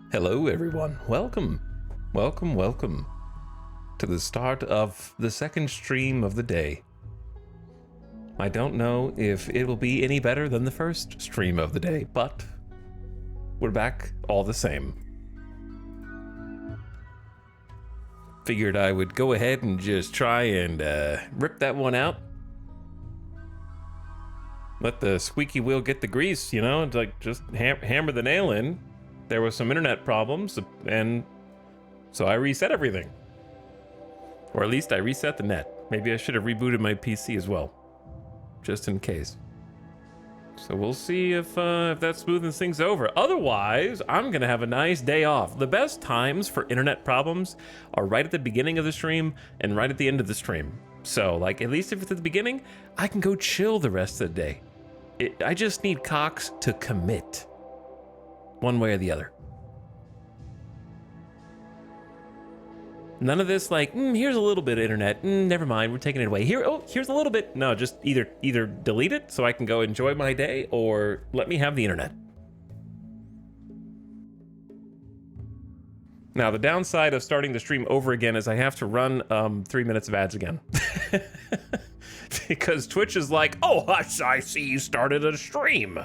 Hello everyone, welcome to the start of the second stream of the day. I don't know if it will be any better than the first stream of the day, but we're back all the same. Figured I would go ahead and just try and rip that one out. Let the squeaky wheel get the grease, you know, like just hammer the nail in. There was some internet problems, and so I reset everything. Or at least I reset the net. Maybe I should have rebooted my PC as well, just in case. So we'll see if that smoothens things over. Otherwise, I'm gonna have a nice day off. The best times for internet problems are right at the beginning of the stream and right at the end of the stream. So, like, at least if it's at the beginning, I can go chill the rest of the day. I just need Cox to commit. One way or the other. None of this like, here's a little bit of internet. Never mind, we're taking it away. Here's a little bit. No, just either delete it so I can go enjoy my day, or let me have the internet. Now, the downside of starting the stream over again is I have to run 3 minutes of ads again. Because Twitch is like, oh, I see you started a stream.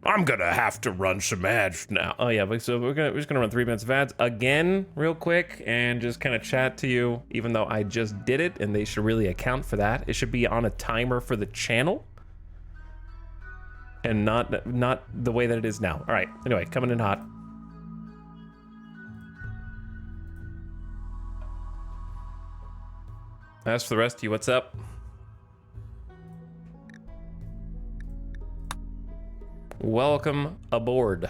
I'm gonna have to run some ads now. Oh yeah, so we're just gonna run 3 minutes of ads again real quick and just kind of chat to you, even though I just did it, and they should really account for that. It should be on a timer for the channel and not the way that it is now. All right, anyway, coming in hot. As for the rest of you, what's up? Welcome aboard.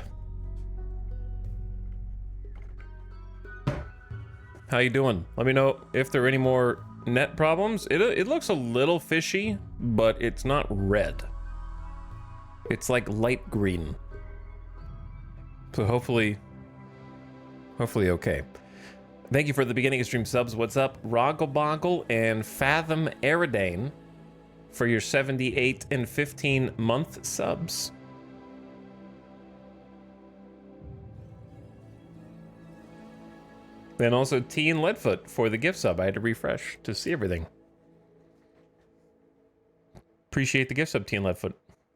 How you doing? Let me know if there are any more net problems. It looks a little fishy, but it's not red. It's like light green. So hopefully okay. Thank you for the beginning of stream subs. What's up? Roggleboggle and Fathom Aridane for your 78 and 15 month subs. And also T and Leadfoot for the gift sub. I had to refresh to see everything. Appreciate the gift sub, T and Leadfoot.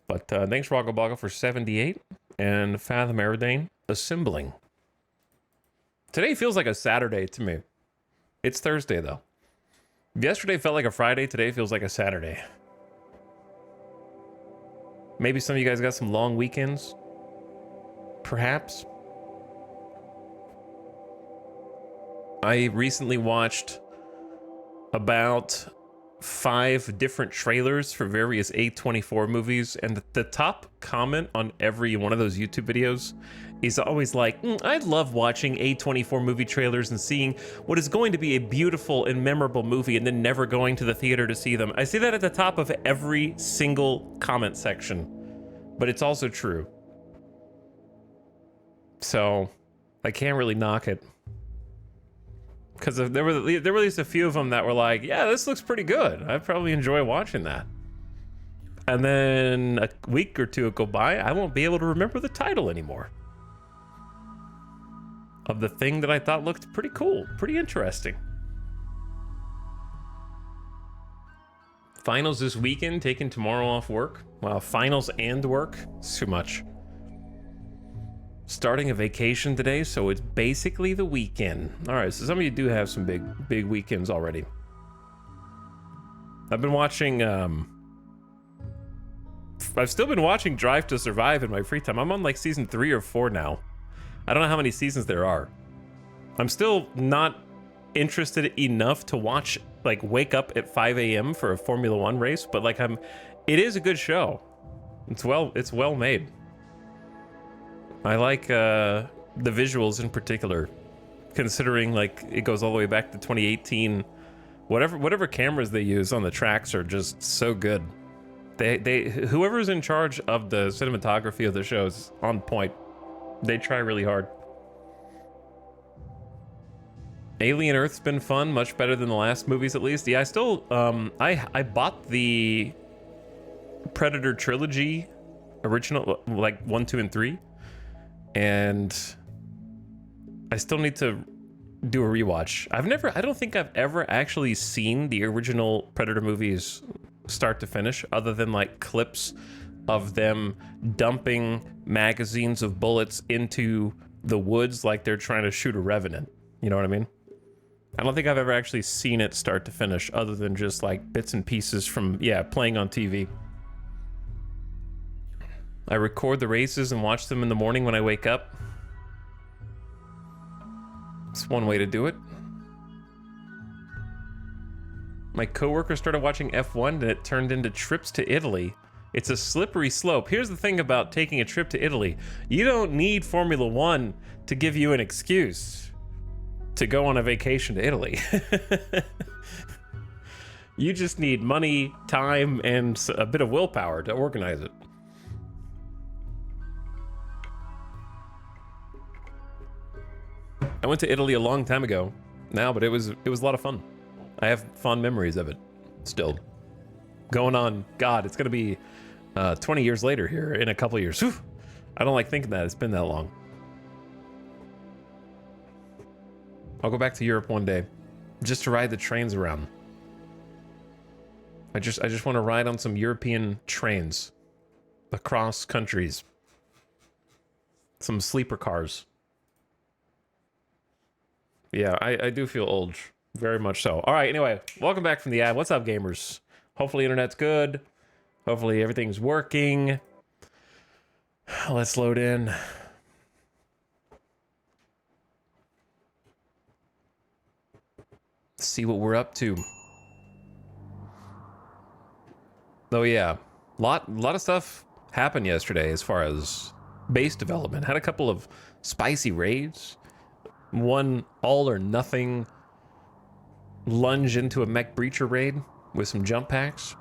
But thanks, Roggleboggle, for 78 and Fathom Aridane assembling. Today feels like a Saturday to me. It's Thursday though. Yesterday felt like a Friday. Today feels like a Saturday. Maybe some of you guys got some long weekends. Perhaps. I recently watched about 5 different trailers for various A24 movies, and the top comment on every one of those YouTube videos is always like, I love watching A24 movie trailers and seeing what is going to be a beautiful and memorable movie and then never going to the theater to see them. I see that at the top of every single comment section, but it's also true. So I can't really knock it. Because there were at least a few of them that were like, yeah, this looks pretty good. I'd probably enjoy watching that. And then a week or two will go by, I won't be able to remember the title anymore. Of the thing that I thought looked pretty cool, pretty interesting. Finals this weekend, taking tomorrow off work. Wow, finals and work, it's too much. Starting a vacation today, so it's basically the weekend. All right, so some of you do have some big weekends already. I've been watching, I've still been watching Drive to Survive in my free time. I'm on like season 3 or 4 now. I don't know how many seasons there are. I'm still not interested enough to watch, like wake up at 5 a.m. for a Formula 1 race, but like it is a good show. It's well made. I like the visuals in particular, considering like it goes all the way back to 2018. Whatever cameras they use on the tracks are just so good. Whoever's in charge of the cinematography of the show is on point. They try really hard. Alien Earth's been fun, much better than the last movies at least. Yeah, I still I bought the Predator trilogy original, like 1, 2, and 3. and I still need to do a rewatch. I don't think I've ever actually seen the original Predator movies start to finish, other than like clips of them dumping magazines of bullets into the woods like they're trying to shoot a revenant. You know what I mean? I don't think I've ever actually seen it start to finish, other than just like bits and pieces from, yeah, playing on TV. I record the races and watch them in the morning when I wake up. It's one way to do it. My coworker started watching F1 and it turned into trips to Italy. It's a slippery slope. Here's the thing about taking a trip to Italy. You don't need Formula One to give you an excuse to go on a vacation to Italy. You just need money, time, and a bit of willpower to organize it. I went to Italy a long time ago now, but it was a lot of fun. I have fond memories of it still. Going on, God, it's gonna be 20 years later here in a couple years. Whew. I don't like thinking that it's been that long. I'll go back to Europe one day just to ride the trains around. I just want to ride on some European trains across countries. Some sleeper cars. Yeah, I do feel old. Very much so. All right, anyway, welcome back from the ad. What's up, gamers? Hopefully internet's good. Hopefully everything's working. Let's load in. See what we're up to. Oh yeah, lot of stuff happened yesterday as far as base development. Had a couple of spicy raids. One all or nothing lunge into a mech breacher raid with some jump packs,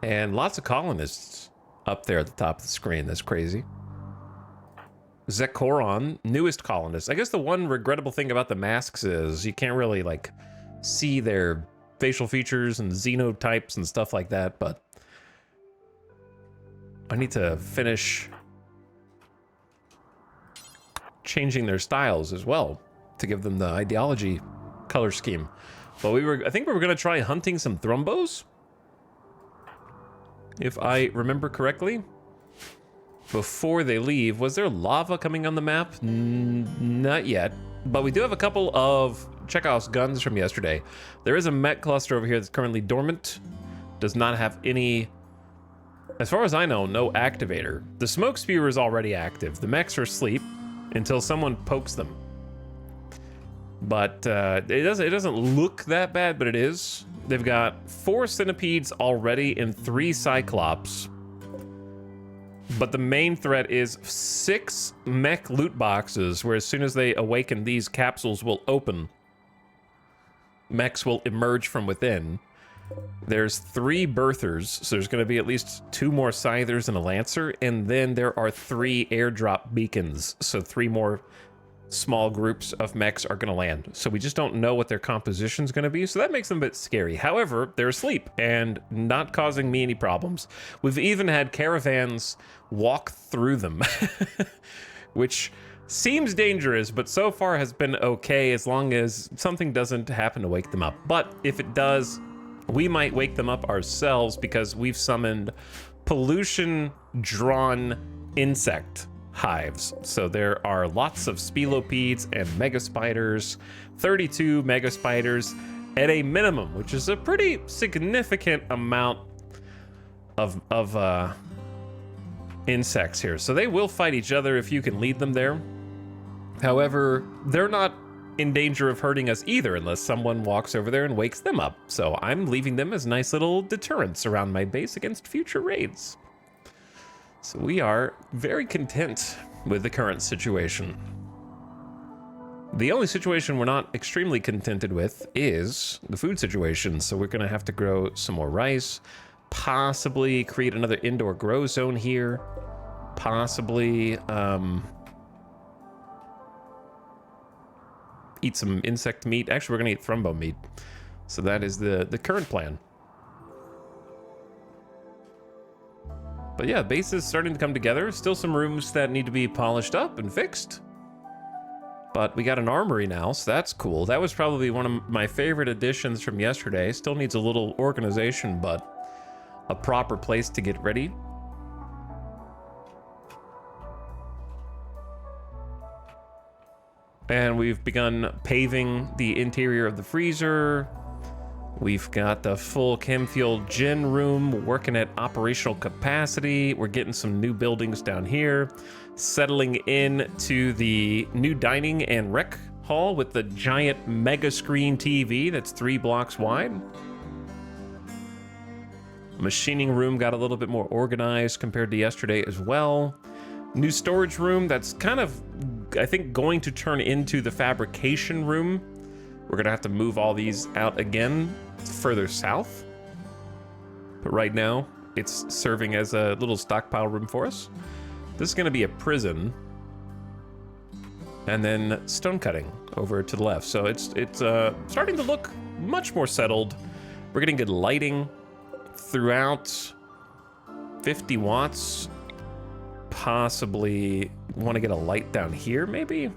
and lots of colonists up there at the top of the screen. That's crazy. Zekoron, newest colonist. I guess the one regrettable thing about the masks is you can't really like see their facial features and xenotypes and stuff like that, but I need to finish changing their styles as well to give them the ideology color scheme. But I think we were gonna try hunting some thrombos, if I remember correctly, before they leave. Was there lava coming on the map? Not yet, but we do have a couple of Chekhov's guns from yesterday. There is a mech cluster over here that's currently dormant. Does not have any, as far as I know, no activator. The smoke spewer is already active. The mechs are asleep until someone pokes them. But it doesn't look that bad, but it is. They've got 4 centipedes already and 3 cyclops. But the main threat is 6 mech loot boxes, where as soon as they awaken, these capsules will open. Mechs will emerge from within. There's 3 birthers, so there's going to be at least 2 more scythers and a lancer, and then there are 3 airdrop beacons, so 3 more small groups of mechs are going to land. So we just don't know what their composition is going to be, so that makes them a bit scary. However, they're asleep and not causing me any problems. We've even had caravans walk through them, which seems dangerous, but so far has been okay as long as something doesn't happen to wake them up. But if it does, we might wake them up ourselves because we've summoned pollution-drawn insect hives. So there are lots of spilopedes and mega spiders, 32 mega spiders at a minimum, which is a pretty significant amount of insects here. So they will fight each other if you can lead them there. However, they're not in danger of hurting us either unless someone walks over there and wakes them up. So I'm leaving them as nice little deterrents around my base against future raids. So we are very content with the current situation. The only situation we're not extremely contented with is the food situation. So we're gonna have to grow some more rice, possibly create another indoor grow zone here, possibly eat some insect meat. Actually, we're gonna eat thrombo meat. So that is the current plan. But yeah, base is starting to come together. Still some rooms that need to be polished up and fixed. But we got an armory now, so that's cool. That was probably one of my favorite additions from yesterday. Still needs a little organization, but a proper place to get ready. And we've begun paving the interior of the freezer. We've got the full chem fuel gen room working at operational capacity. We're getting some new buildings down here. Settling in to the new dining and rec hall with the giant mega screen TV that's 3 blocks wide. Machining room got a little bit more organized compared to yesterday as well. New storage room that's kind of, I think, going to turn into the fabrication room. We're gonna have to move all these out again further south. But right now, it's serving as a little stockpile room for us. This is gonna be a prison. And then stone cutting over to the left. So it's starting to look much more settled. We're getting good lighting throughout. 50 watts. Possibly want to get a light down here, maybe?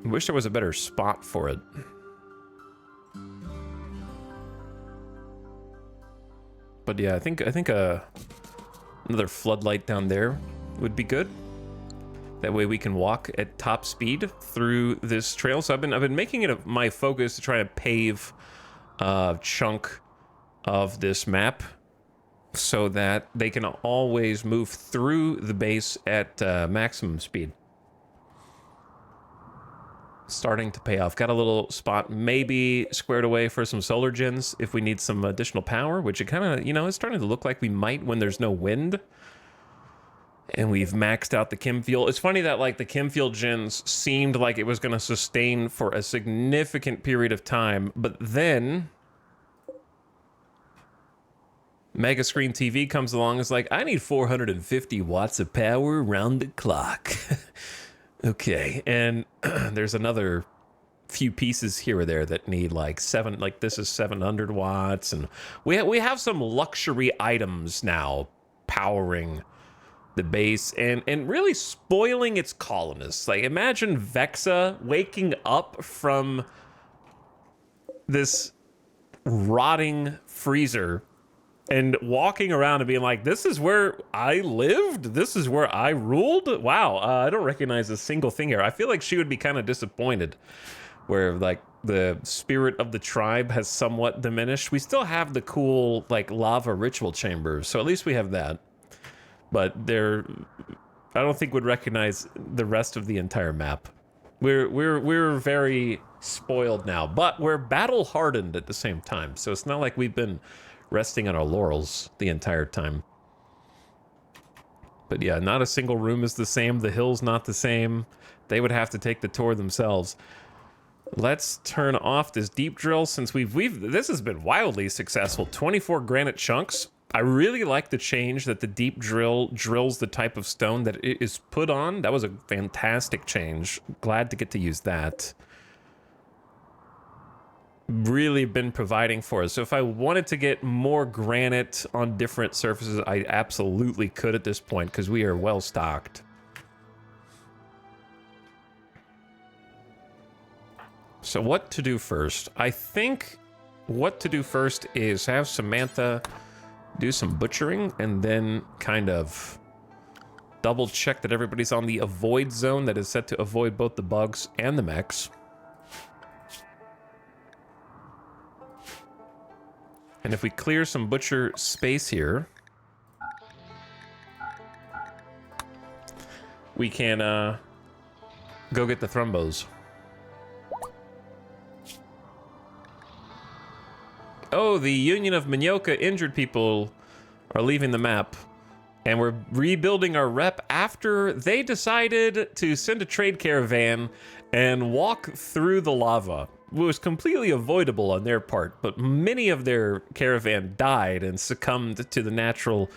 Wish there was a better spot for it. But yeah, I think another floodlight down there would be good. That way we can walk at top speed through this trail. So I've been making it my focus to try to pave a chunk of this map so that they can always move through the base at maximum speed. Starting to pay off. Got a little spot maybe squared away for some solar gens if we need some additional power, which it kind of, you know, it's starting to look like we might when there's no wind. And we've maxed out the chem fuel. It's funny that like the chem fuel gens seemed like it was going to sustain for a significant period of time, but then Mega Screen TV comes along and is like, I need 450 watts of power around the clock. Okay, and there's another few pieces here or there that need like this is 700 watts, and we have some luxury items now powering the base and really spoiling its colonists. Like, imagine Vexa waking up from this rotting freezer and walking around and being like, this is where I lived? This is where I ruled? Wow, I don't recognize a single thing here. I feel like she would be kind of disappointed where, like, the spirit of the tribe has somewhat diminished. We still have the cool, like, lava ritual chambers, so at least we have that. But I don't think would recognize the rest of the entire map. We're very spoiled now, but we're battle-hardened at the same time, so it's not like we've been resting on our laurels the entire time. But yeah, not a single room is the same. The hill's not the same. They would have to take the tour themselves. Let's turn off this deep drill since this has been wildly successful. 24 granite chunks. I really like the change that the deep drill drills the type of stone that it is put on. That was a fantastic change. Glad to get to use that. Really been providing for us. So if I wanted to get more granite on different surfaces, I absolutely could at this point because we are well stocked. So what to do first? I think what to do first is have Samantha do some butchering and then kind of double check that everybody's on the avoid zone that is set to avoid both the bugs and the mechs. And if we clear some butcher space here, we can go get the thrombos. Oh, the Union of Minyoka injured people are leaving the map. And we're rebuilding our rep after they decided to send a trade caravan and walk through the lava. It was completely avoidable on their part, but many of their caravan died and succumbed to the natural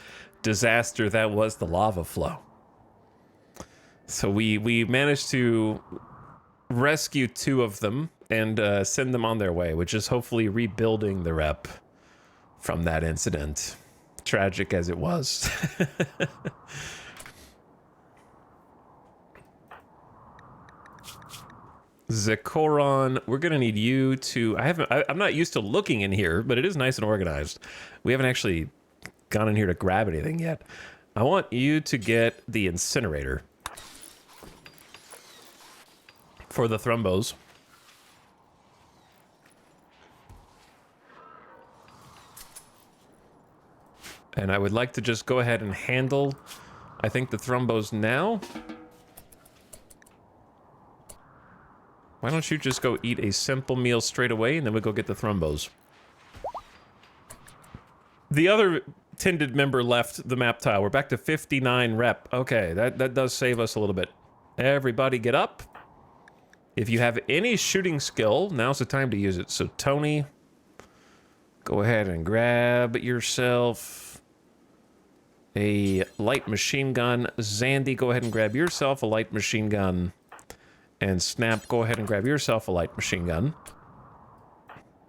disaster that was the lava flow. So we managed to rescue 2 of them and send them on their way, which is hopefully rebuilding the rep from that incident. Tragic as it was. Zekoron, we're gonna need you to. I'm not used to looking in here, but it is nice and organized. We haven't actually gone in here to grab anything yet. I want you to get the incinerator for the thrombos. And I would like to just go ahead and handle, I think, the thrombos now. Why don't you just go eat a simple meal straight away, and then we go get the thrombos. The other tended member left the map tile. We're back to 59 rep. Okay, that does save us a little bit. Everybody get up. If you have any shooting skill, now's the time to use it. So Tony, go ahead and grab yourself a light machine gun. Zandy, go ahead and grab yourself a light machine gun. And Snap, go ahead and grab yourself a light machine gun.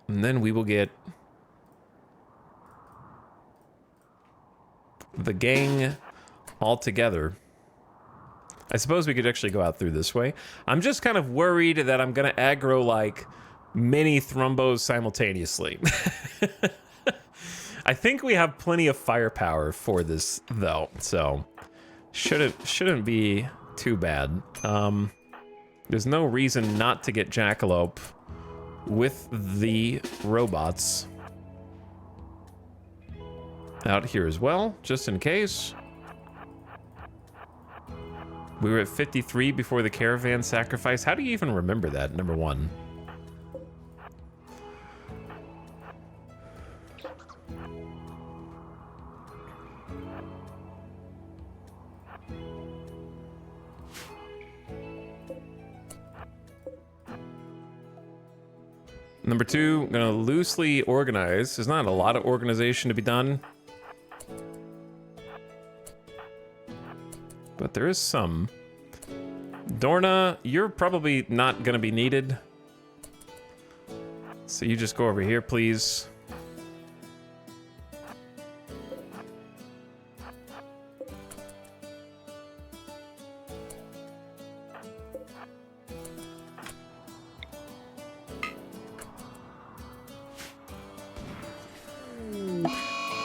And then we will get the gang all together. I suppose we could actually go out through this way. I'm just kind of worried that I'm gonna aggro like many thrombos simultaneously. I think we have plenty of firepower for this though, so shouldn't be too bad. There's no reason not to get Jackalope with the robots out here as well, just in case. We were at 53 before the caravan sacrifice. How do you even remember that, number one? Number two, I'm gonna loosely organize. There's not a lot of organization to be done, but there is some. Dorna, you're probably not gonna be needed, so you just go over here, please.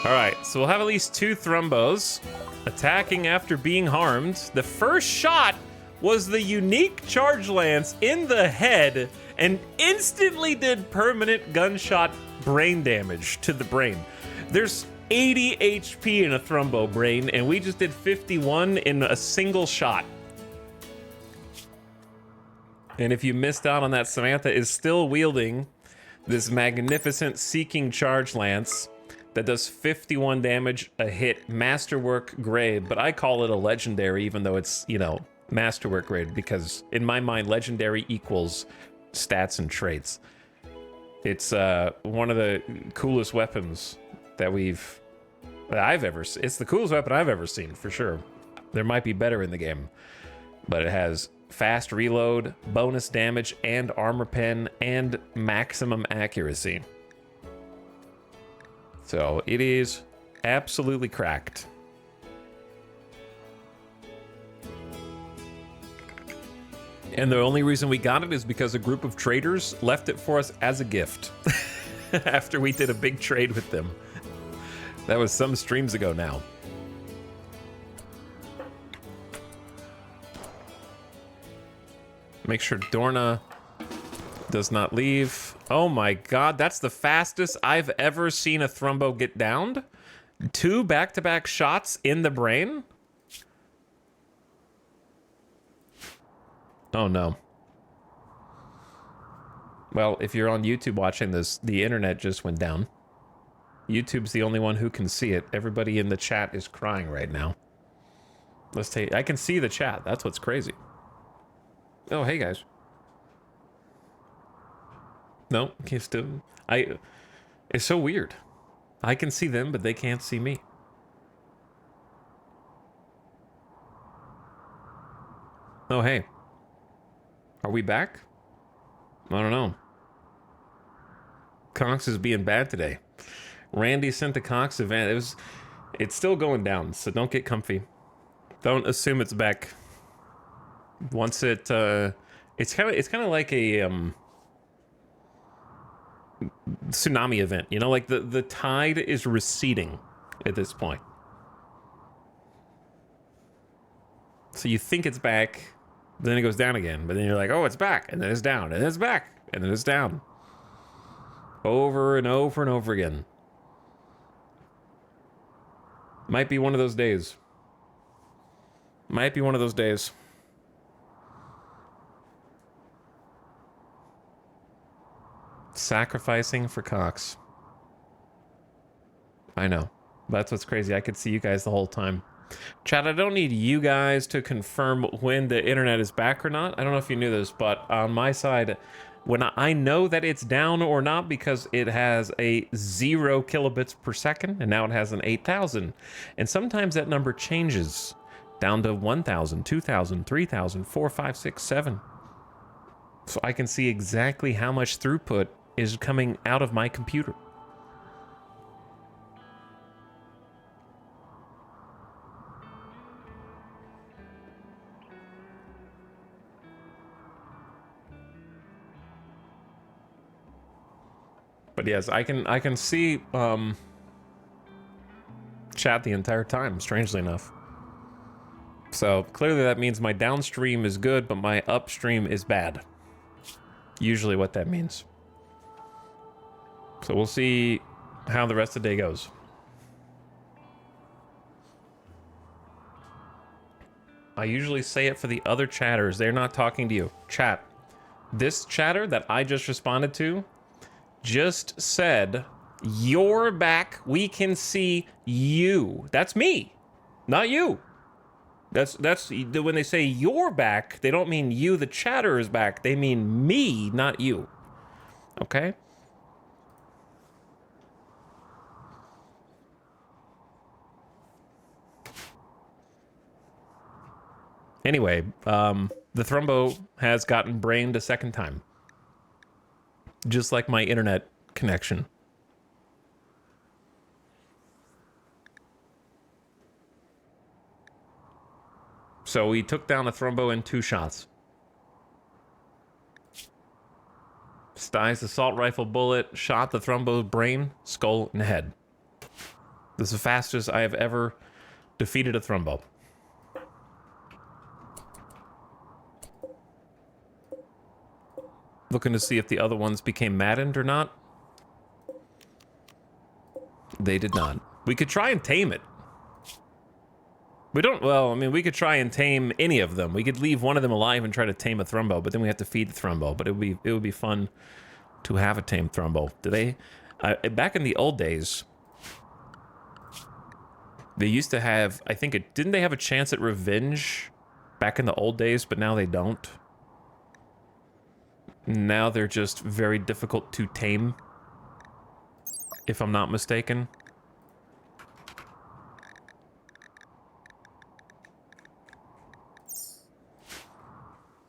Alright, so we'll have at least 2 thrombos attacking after being harmed. The first shot was the unique charge lance in the head and instantly did permanent gunshot brain damage to the brain. There's 80 HP in a thrombo brain, and we just did 51 in a single shot. And if you missed out on that, Samantha is still wielding this magnificent Seeking Charge Lance that does 51 damage a hit, masterwork grade, but I call it a legendary, even though it's, you know, masterwork grade, because in my mind, legendary equals stats and traits. It's one of the coolest weapons that I've ever seen. It's the coolest weapon I've ever seen, for sure. There might be better in the game, but it has fast reload, bonus damage, and armor pen, and maximum accuracy. So it is absolutely cracked. And the only reason we got it is because a group of traders left it for us as a gift after we did a big trade with them. That was some streams ago now. Make sure Dorna does not leave. Oh my god, that's the fastest I've ever seen a thrombo get downed. 2 back-to-back shots in the brain? Oh no. Well, if you're on YouTube watching this, the internet just went down. YouTube's the only one who can see it. Everybody in the chat is crying right now. Let's take... I can see the chat. That's what's crazy. Oh, hey guys. No, can't still. It's so weird. I can see them, but they can't see me. Oh, hey. Are we back? I don't know. Conks is being bad today. Randy sent the Conks event. It's still going down, so don't get comfy. Don't assume it's back. Once it's kind of like a tsunami event, you know, like the tide is receding at this point. So you think it's back, then it goes down again, but then you're like, oh, it's back, and then it's down, and then it's back, and then it's down. Over and over and over again. Might be one of those days. Might be one of those days. Sacrificing for Cox. I know. That's what's crazy. I could see you guys the whole time. Chat, I don't need you guys to confirm when the internet is back or not. I don't know if you knew this, but on my side, when I know that it's down or not, because it has a 0 kilobits per second, and now it has an 8,000. And sometimes that number changes down to 1,000, 2,000, 3,000, 4, 5, 6, 7. So I can see exactly how much throughput is coming out of my computer. But yes, I can see chat the entire time, strangely enough. So clearly that means my downstream is good, but my upstream is bad. Usually what that means. So we'll see how the rest of the day goes. I usually say it for the other chatters. They're not talking to you. Chat. This chatter that I just responded to just said, "You're back. We can see you." That's me, not you. That's when they say you're back, they don't mean you, the chatter, is back. They mean me, not you. Okay? Anyway, the Thrumbo has gotten brained a second time. Just like my internet connection. So we took down the Thrumbo in 2 shots. Stye's assault rifle bullet shot the Thrumbo's brain, skull, and head. This is the fastest I have ever defeated a Thrumbo. Looking to see if the other ones became maddened or not. They did not. We could try and tame it. We don't, well, I mean, we could try and tame any of them. We could leave one of them alive and try to tame a Thrumbo, but then we have to feed the Thrumbo. But it would be fun to have a tamed Thrumbo. Do they, back in the old days, they used to have, I think didn't they have a chance at revenge back in the old days, but now they don't? Now they're just very difficult to tame, if I'm not mistaken.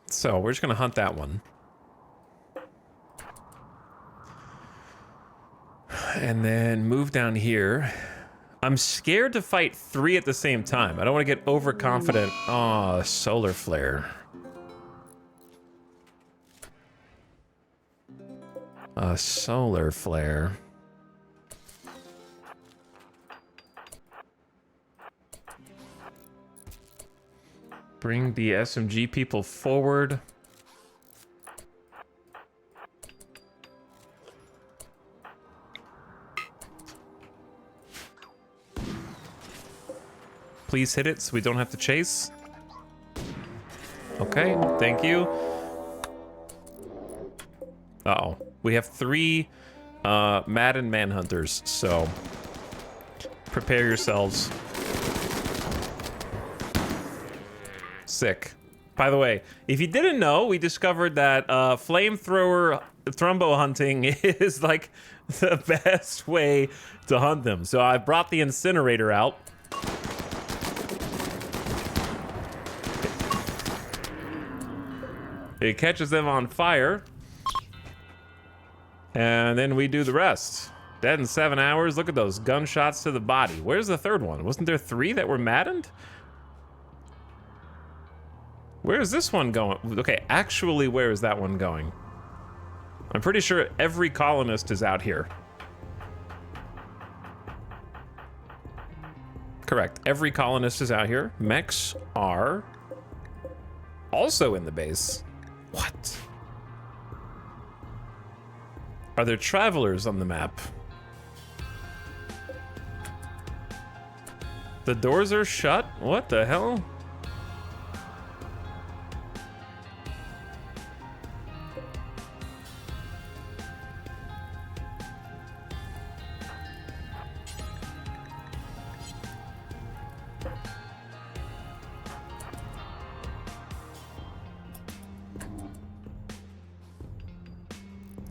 So we're just gonna hunt that one. And then move down here. I'm scared to fight 3 at the same time. I don't want to get overconfident. Oh, solar flare. A solar flare. Bring the SMG people forward. Please hit it so we don't have to chase. Okay, thank you. Uh-oh. We have 3 Madden Manhunters, so prepare yourselves. Sick. By the way, if you didn't know, we discovered that flamethrower Thrumbo hunting is like the best way to hunt them. So I brought the incinerator out. It catches them on fire. And then we do the rest. Dead in 7 hours. Look at those gunshots to the body. Where's the third one? Wasn't there 3 that were maddened? Where is this one going? Okay, actually, where is that one going? I'm pretty sure every colonist is out here. Correct. Every colonist is out here. Mechs are also in the base. What? Are there travelers on the map? The doors are shut? What the hell?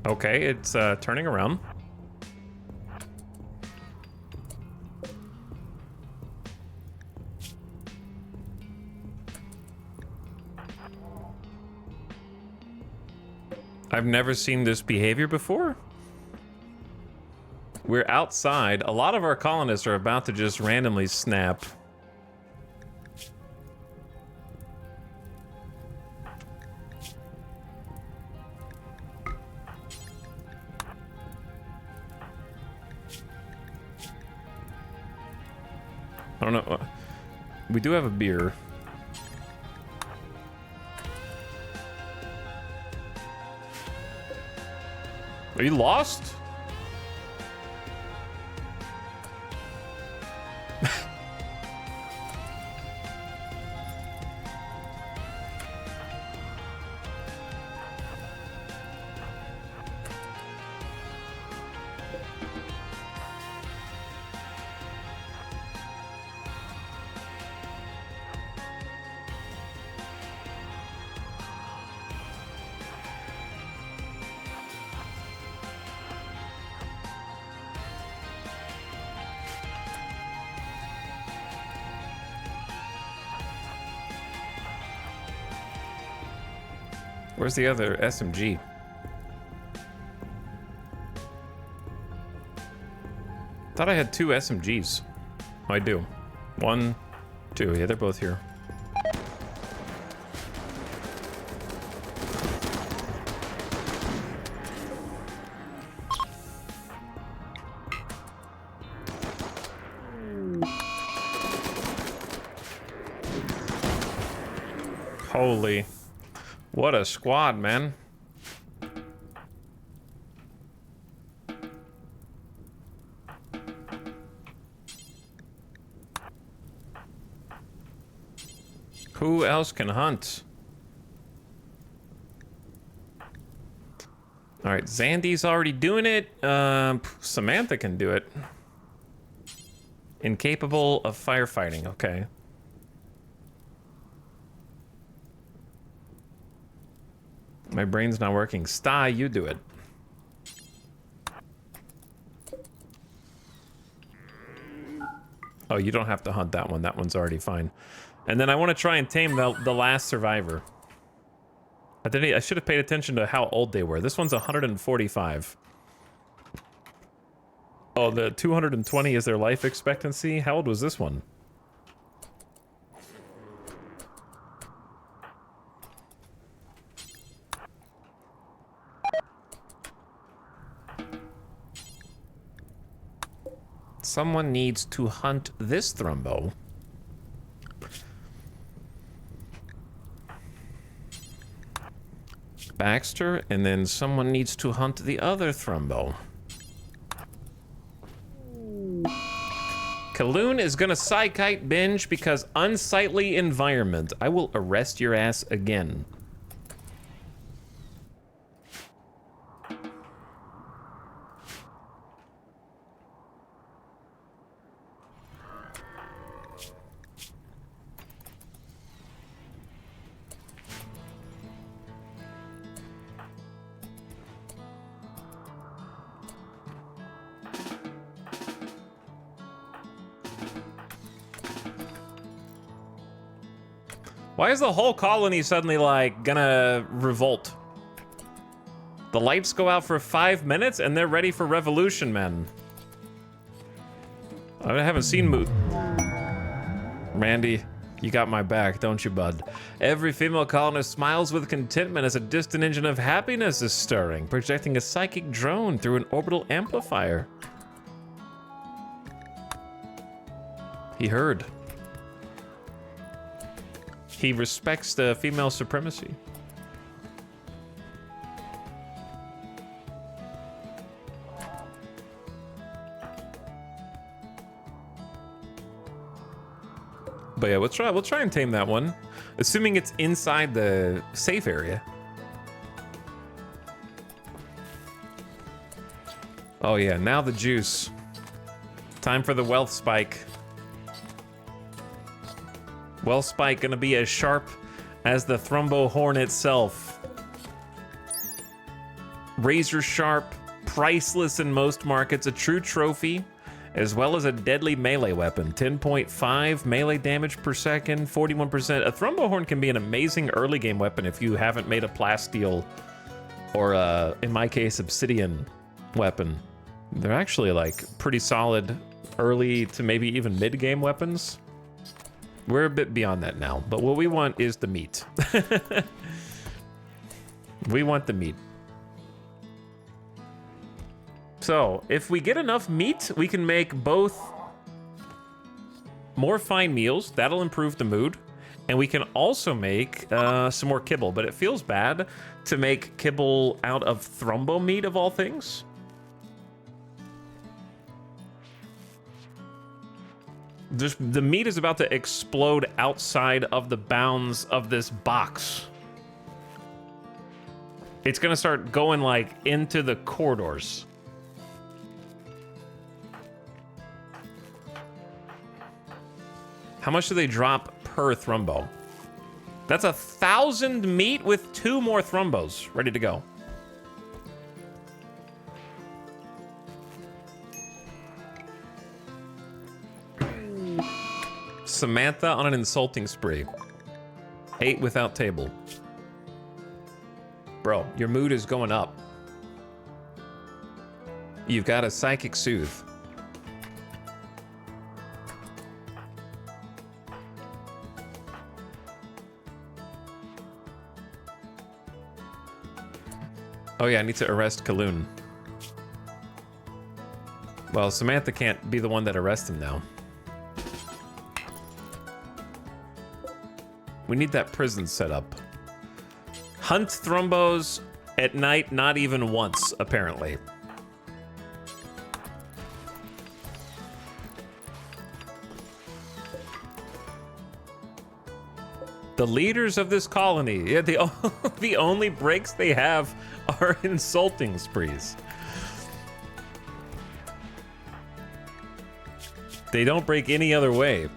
Okay, it's turning around. I've never seen this behavior before. We're outside. A lot of our colonists are about to just randomly snap. I don't know. We do have a beer. Are you lost? Where's the other SMG? Thought I had 2 SMGs. Oh, I do. 1, 2. Yeah, they're both here. Holy. What a squad, man. Who else can hunt? All right, Zandy's already doing it. Samantha can do it. Incapable of firefighting, okay. My brain's not working. Sty, you do it. Oh, you don't have to hunt that one. That one's already fine. And then I want to try and tame the last survivor. I should have paid attention to how old they were. This one's 145. Oh, the 220 is their life expectancy? How old was this one? Someone needs to hunt this Thrumbo. Baxter, and then someone needs to hunt the other Thrumbo. Kaloon is gonna Psykite binge because unsightly environment. I will arrest your ass again. Why is the whole colony suddenly, like, gonna revolt? The lights go out for 5 minutes and they're ready for revolution, men. I haven't seen Randy, you got my back, don't you, bud? Every female colonist smiles with contentment as a distant engine of happiness is stirring, projecting a psychic drone through an orbital amplifier. He heard. He respects the female supremacy. But yeah, we'll try and tame that one, assuming it's inside the safe area. Oh yeah, now the juice. Time for the wealth spike. Wealth spike gonna be as sharp as the Thrumbo horn itself. Razor sharp, priceless in most markets, a true trophy, as well as a deadly melee weapon. 10.5 melee damage per second, 41%. A Thrumbo horn can be an amazing early game weapon if you haven't made a plasteel or, in my case, obsidian weapon. They're actually like pretty solid early to maybe even mid game weapons. We're a bit beyond that now, but what we want is the meat. We want the meat. So, if we get enough meat, we can make both more fine meals. That'll improve the mood. And we can also make some more kibble. But it feels bad to make kibble out of Thrumbo meat, of all things. The meat is about to explode outside of the bounds of this box. It's going to start going, like, into the corridors. How much do they drop per Thrumbo? That's 1,000 meat with 2 more Thrumbos ready to go. Samantha on an insulting spree. 8 without table. Bro, your mood is going up. You've got a psychic soothe. Oh yeah, I need to arrest Kaloon. Well, Samantha can't be the one that arrests him now. We need that prison set up. Hunt Thrumbos at night, not even once, apparently. The leaders of this colony, yeah, the only breaks they have are insulting sprees. They don't break any other way.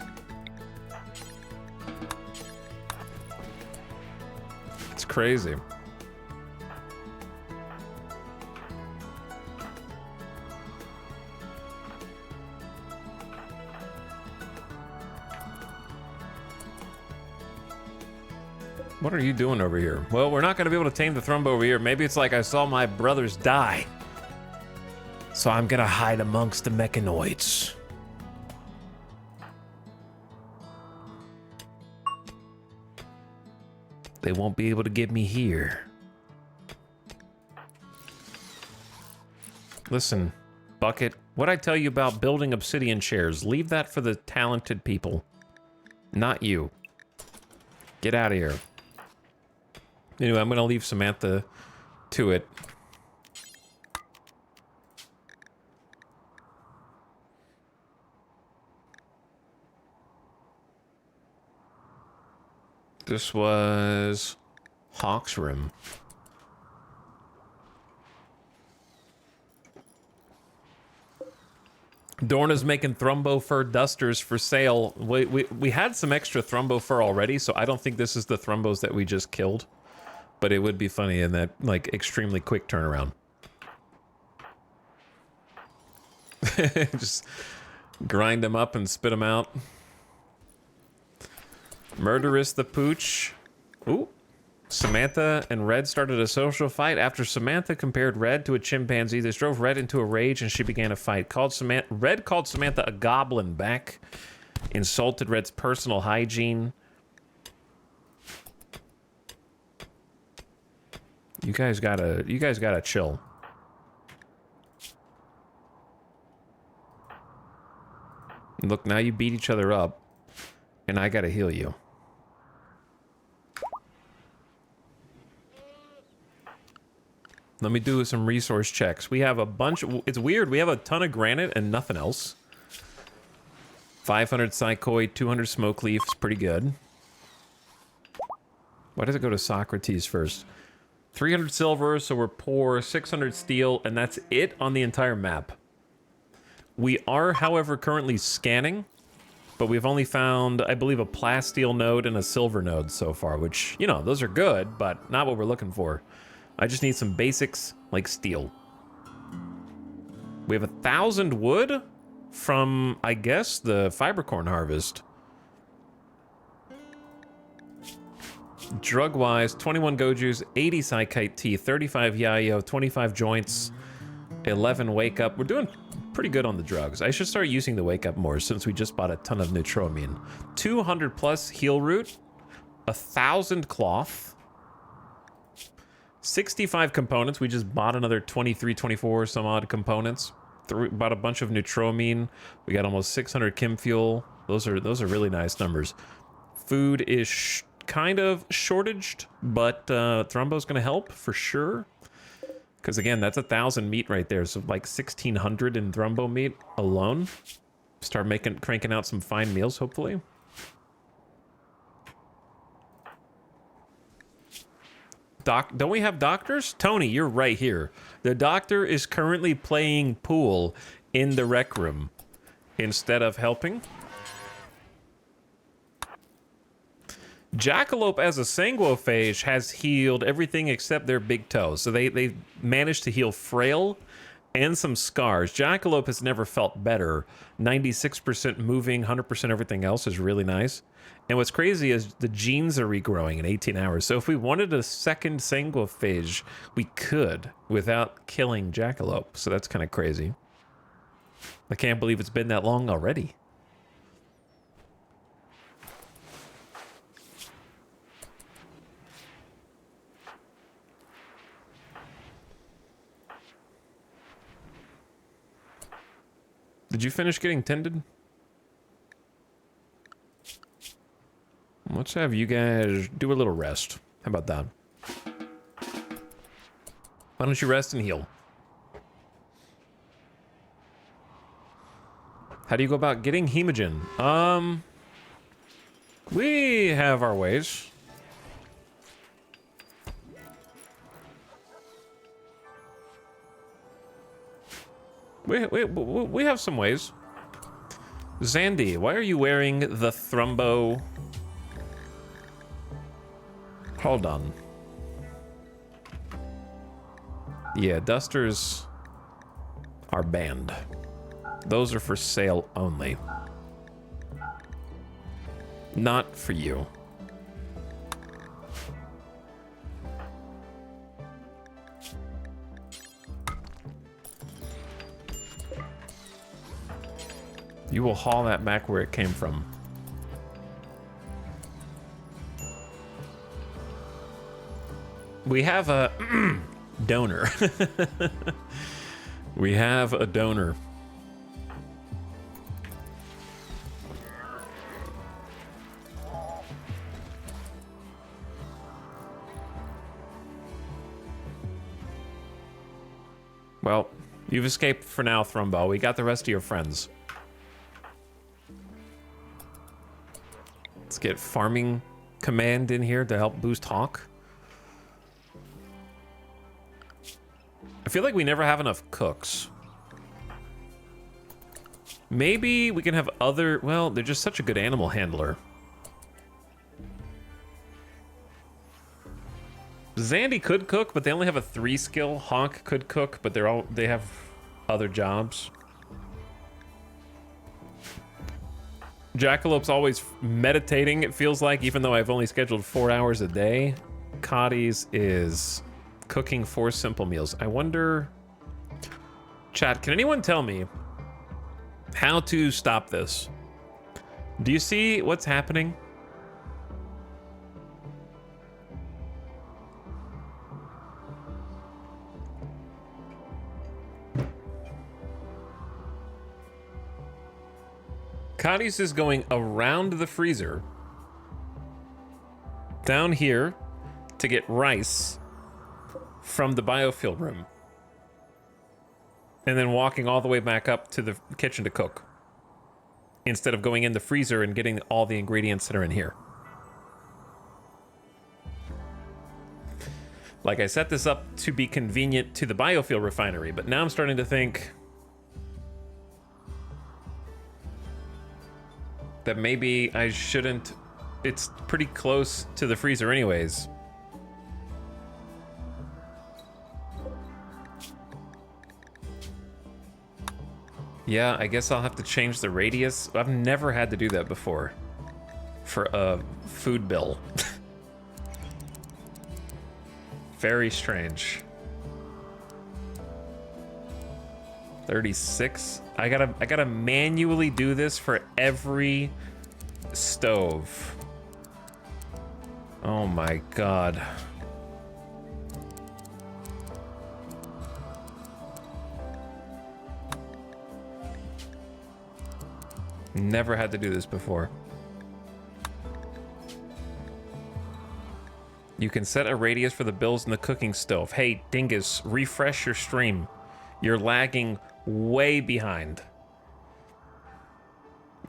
It's crazy. What are you doing over here? Well, we're not going to be able to tame the Thrumbo over here. Maybe it's like I saw my brothers die. So I'm going to hide amongst the mechanoids. They won't be able to get me here. Listen, Bucket, what I tell you about building obsidian chairs, leave that for the talented people. Not you. Get out of here. Anyway, I'm going to leave Samantha to it. This was Hawk's room. Dorna's making Thrumbo fur dusters for sale. We had some extra Thrumbo fur already, so I don't think this is the Thrumbos that we just killed. But it would be funny in that, like, extremely quick turnaround. Just grind them up and spit them out. Murderous the Pooch. Ooh. Samantha and Red started a social fight after Samantha compared Red to a chimpanzee. This drove Red into a rage and she began a fight. Red called Samantha a goblin back. Insulted Red's personal hygiene. You guys gotta chill. Look, now you beat each other up, and I gotta heal you. Let me do some resource checks. We have a bunch of, it's weird, we have a ton of granite and nothing else. 500 psychoid, 200 smoke leaf is pretty good. Why does it go to Socrates first? 300 silver, so we're poor. 600 steel, and that's it on the entire map. We are, however, currently scanning, but we've only found, I believe, a plasteel node and a silver node so far, which, you know, those are good, but not what we're looking for. I just need some basics, like steel. We have 1,000 wood from, I guess, the fibercorn harvest. Drug-wise, 21 Goju's, 80 Psykite Tea, 35 Yayo, 25 joints, 11 Wake Up. We're doing pretty good on the drugs. I should start using the Wake Up more since we just bought a ton of Neutroamine. 200 plus Heal Root, 1,000 Cloth, 65 components. We just bought another 23, 24 some odd components. Bought a bunch of Neutroamine. We got almost 600 Chem Fuel. Those are really nice numbers. Food is kind of shortaged, but Thrumbo's gonna help for sure. Because again, that's 1,000 meat right there, so like 1,600 in Thrumbo meat alone. Start cranking out some fine meals, hopefully. Don't we have doctors? Tony, you're right here. The doctor is currently playing pool in the rec room instead of helping. Jackalope as a sanguophage has healed everything except their big toes. So they managed to heal Frail and some scars. Jackalope has never felt better. 96% moving, 100% everything else is really nice. And what's crazy is the genes are regrowing in 18 hours. So if we wanted a second sanguophage, we could without killing Jackalope. So that's kind of crazy. I can't believe it's been that long already. Did you finish getting tended? Let's have you guys do a little rest. How about that? Why don't you rest and heal? How do you go about getting hemogen? We have our ways. We have some ways. Zandy, why are you wearing the Thrumbo? Hold on. Yeah, dusters are banned. Those are for sale only. Not for you. You will haul that back where it came from. We have a donor. We have a donor. Well, you've escaped for now, Thrumbo. We got the rest of your friends. Let's get farming command in here to help boost Hawk. I feel like we never have enough cooks. Maybe we can have other... Well, they're just such a good animal handler. Zandy could cook, but they only have a 3 skill. Hawk could cook, but they have other jobs. Jackalope's always meditating, it feels like, even though I've only scheduled 4 hours a day. Cotty's is cooking 4 simple meals. I wonder... Chat, can anyone tell me how to stop this? Do you see what's happening? Cotty's is going around the freezer down here to get rice from the biofuel room, and then walking all the way back up to the kitchen to cook, instead of going in the freezer and getting all the ingredients that are in here. Like, I set this up to be convenient to the biofuel refinery, but now I'm starting to think that maybe I shouldn't. It's pretty close to the freezer anyways. Yeah, I guess I'll have to change the radius. I've never had to do that before for a food bill. Very strange. 36. I gotta manually do this for every stove. Oh my god. Never had to do this before. You can set a radius for the bills in the cooking stove. Hey, Dingus, refresh your stream. You're lagging way behind.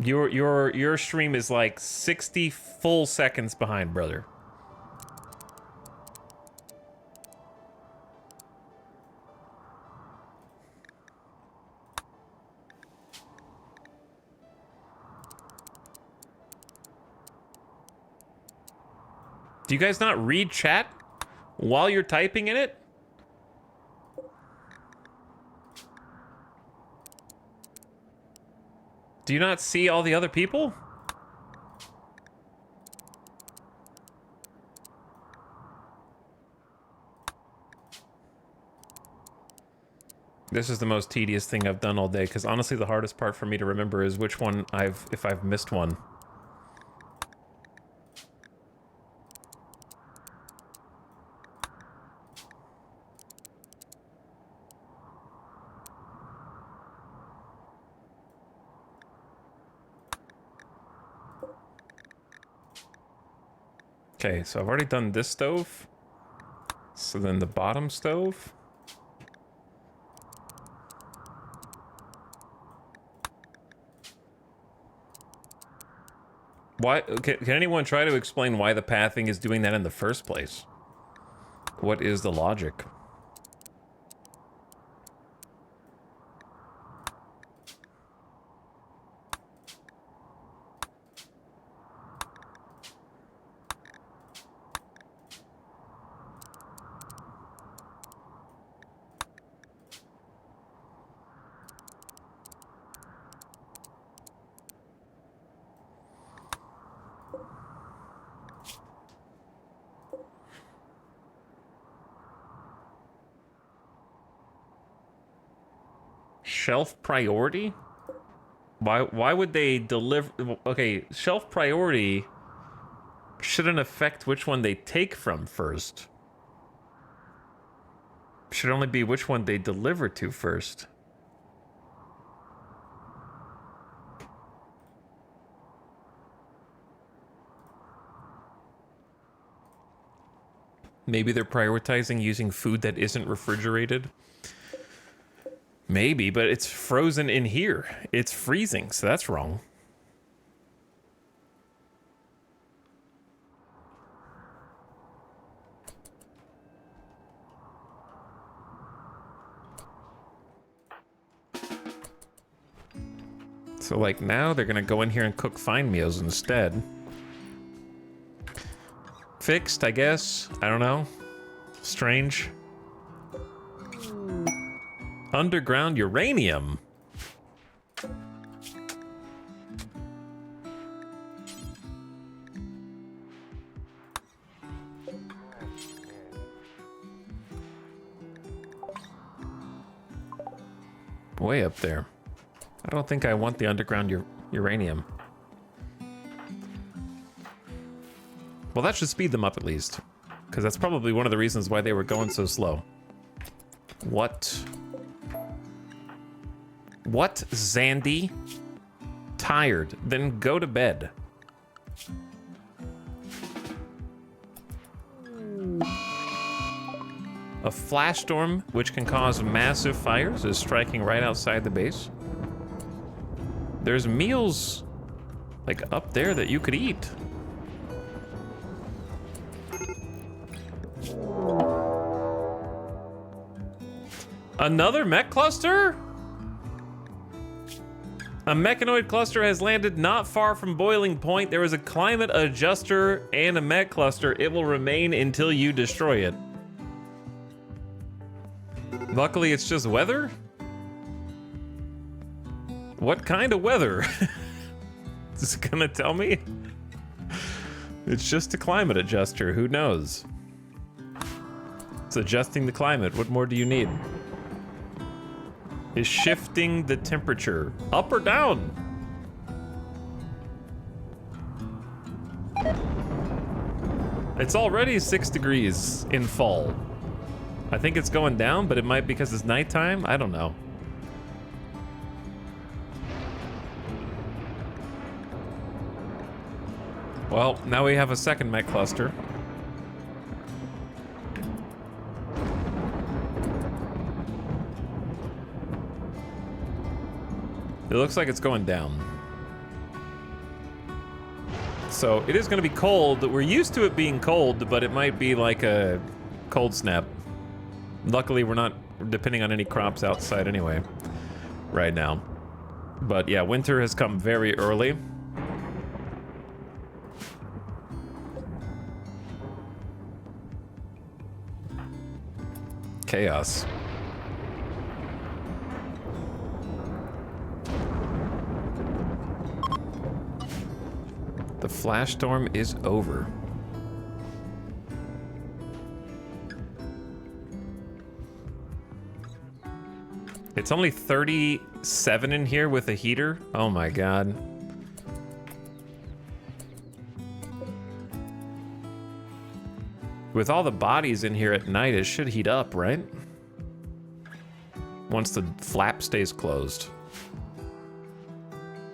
Your stream is like 60 full seconds behind, brother. Do you guys not read chat while you're typing in it? Do you not see all the other people? This is the most tedious thing I've done all day, because honestly the hardest part for me to remember is which one if I've missed one. Okay, so I've already done this stove. So then the bottom stove. Why? Can anyone try to explain why the pathing is doing that in the first place? What is the logic? Shelf priority? Why would they deliver? Okay, shelf priority shouldn't affect which one they take from first. Should only be which one they deliver to first. Maybe they're prioritizing using food that isn't refrigerated. Maybe, but it's frozen in here. It's freezing, so that's wrong. So, like, now they're gonna go in here and cook fine meals instead. Fixed, I guess. I don't know. Strange. Underground uranium. Way up there. I don't think I want the underground uranium. Well, that should speed them up at least. Because that's probably one of the reasons why they were going so slow. What? What, Zandy? Tired. Then go to bed. A flash storm, which can cause massive fires, is striking right outside the base. There's meals, like, up there that you could eat. Another mech cluster? A mechanoid cluster has landed not far from boiling point. There is a climate adjuster and a mech cluster. It will remain until you destroy it. Luckily, it's just weather? What kind of weather? Is it gonna tell me? It's just a climate adjuster, who knows? It's adjusting the climate, what more do you need? Is shifting the temperature, up or down? It's already 6 degrees in fall. I think it's going down, but it might be because it's nighttime. I don't know. Well, now we have a second mech cluster. It looks like it's going down. So it is going to be cold. We're used to it being cold, but it might be like a cold snap. Luckily, we're not depending on any crops outside anyway, right now. But yeah, winter has come very early. Chaos. The flash storm is over. It's only 37 in here with a heater. Oh my god. With all the bodies in here at night, it should heat up, right? Once the flap stays closed.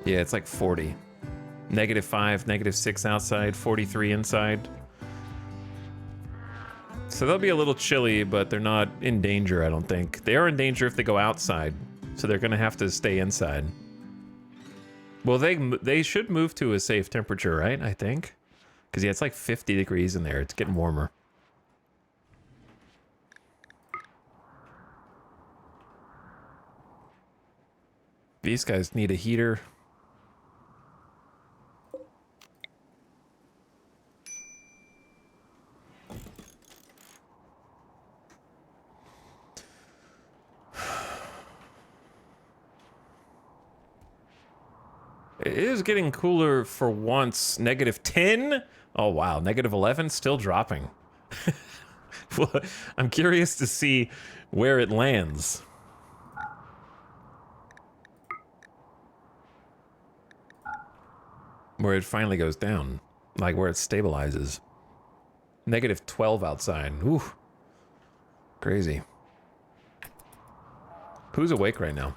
Yeah, it's like 40. -5, -6 outside, 43 inside. So they'll be a little chilly, but they're not in danger, I don't think. They are in danger if they go outside, so they're gonna have to stay inside. Well, they should move to a safe temperature, right? I think. Because yeah, it's like 50 degrees in there. It's getting warmer. These guys need a heater. It is getting cooler for once. -10? Oh wow, -11, still dropping. Well, I'm curious to see where it lands. Where it finally goes down. Like where it stabilizes. -12 outside. Ooh. Crazy. Who's awake right now?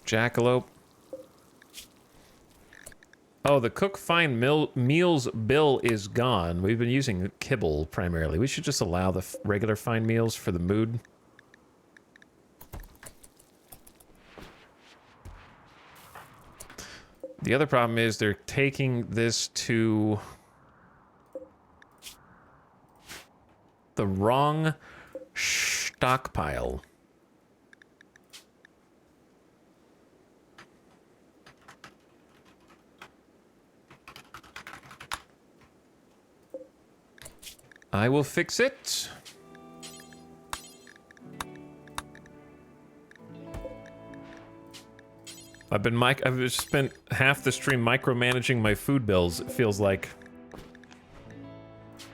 Jackalope. Oh, the cook fine meals bill is gone. We've been using kibble primarily. We should just allow the regular fine meals for the mood. The other problem is they're taking this to the wrong stockpile. I will fix it. I've spent half the stream micromanaging my food bills, it feels like.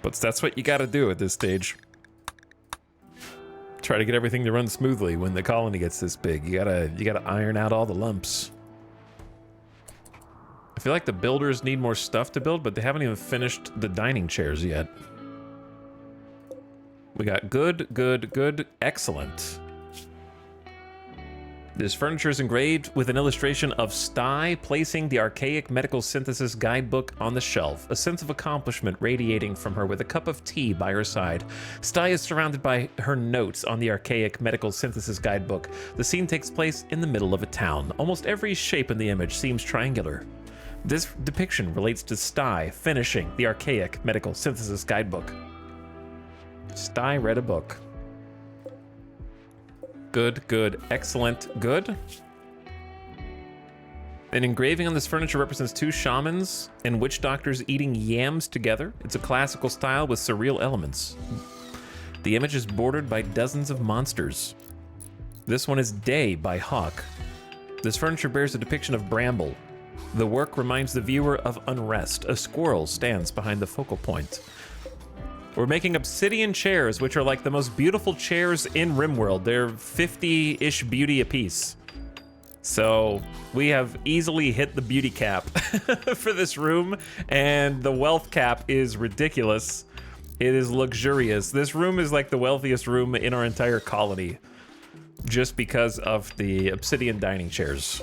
But that's what you gotta do at this stage. Try to get everything to run smoothly when the colony gets this big. You gotta iron out all the lumps. I feel like the builders need more stuff to build, but they haven't even finished the dining chairs yet. We got good, good, good, excellent. This furniture is engraved with an illustration of Sty placing the archaic medical synthesis guidebook on the shelf, a sense of accomplishment radiating from her with a cup of tea by her side. Sty is surrounded by her notes on the archaic medical synthesis guidebook. The scene takes place in the middle of a town. Almost every shape in the image seems triangular. This depiction relates to Sty finishing the archaic medical synthesis guidebook. Sty read a book. Good, good, excellent, good. An engraving on this furniture represents two shamans and witch doctors eating yams together. It's a classical style with surreal elements. The image is bordered by dozens of monsters. This one is Day by Hawk. This furniture bears a depiction of Bramble. The work reminds the viewer of unrest. A squirrel stands behind the focal point. We're making obsidian chairs, which are like the most beautiful chairs in RimWorld. They're 50-ish beauty apiece. So we have easily hit the beauty cap for this room, and the wealth cap is ridiculous. It is luxurious. This room is like the wealthiest room in our entire colony, just because of the obsidian dining chairs.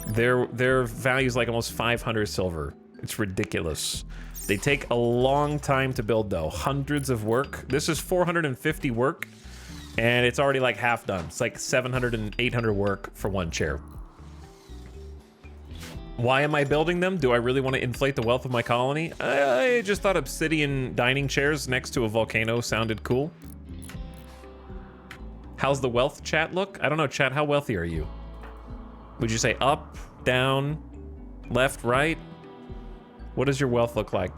Their value is like almost 500 silver. It's ridiculous. They take a long time to build, though. Hundreds of work. This is 450 work, and it's already like half done. It's like 700 and 800 work for one chair. Why am I building them? Do I really want to inflate the wealth of my colony? I just thought obsidian dining chairs next to a volcano sounded cool. How's the wealth chat look? I don't know, chat. How wealthy are you? Would you say up, down, left, right? What does your wealth look like?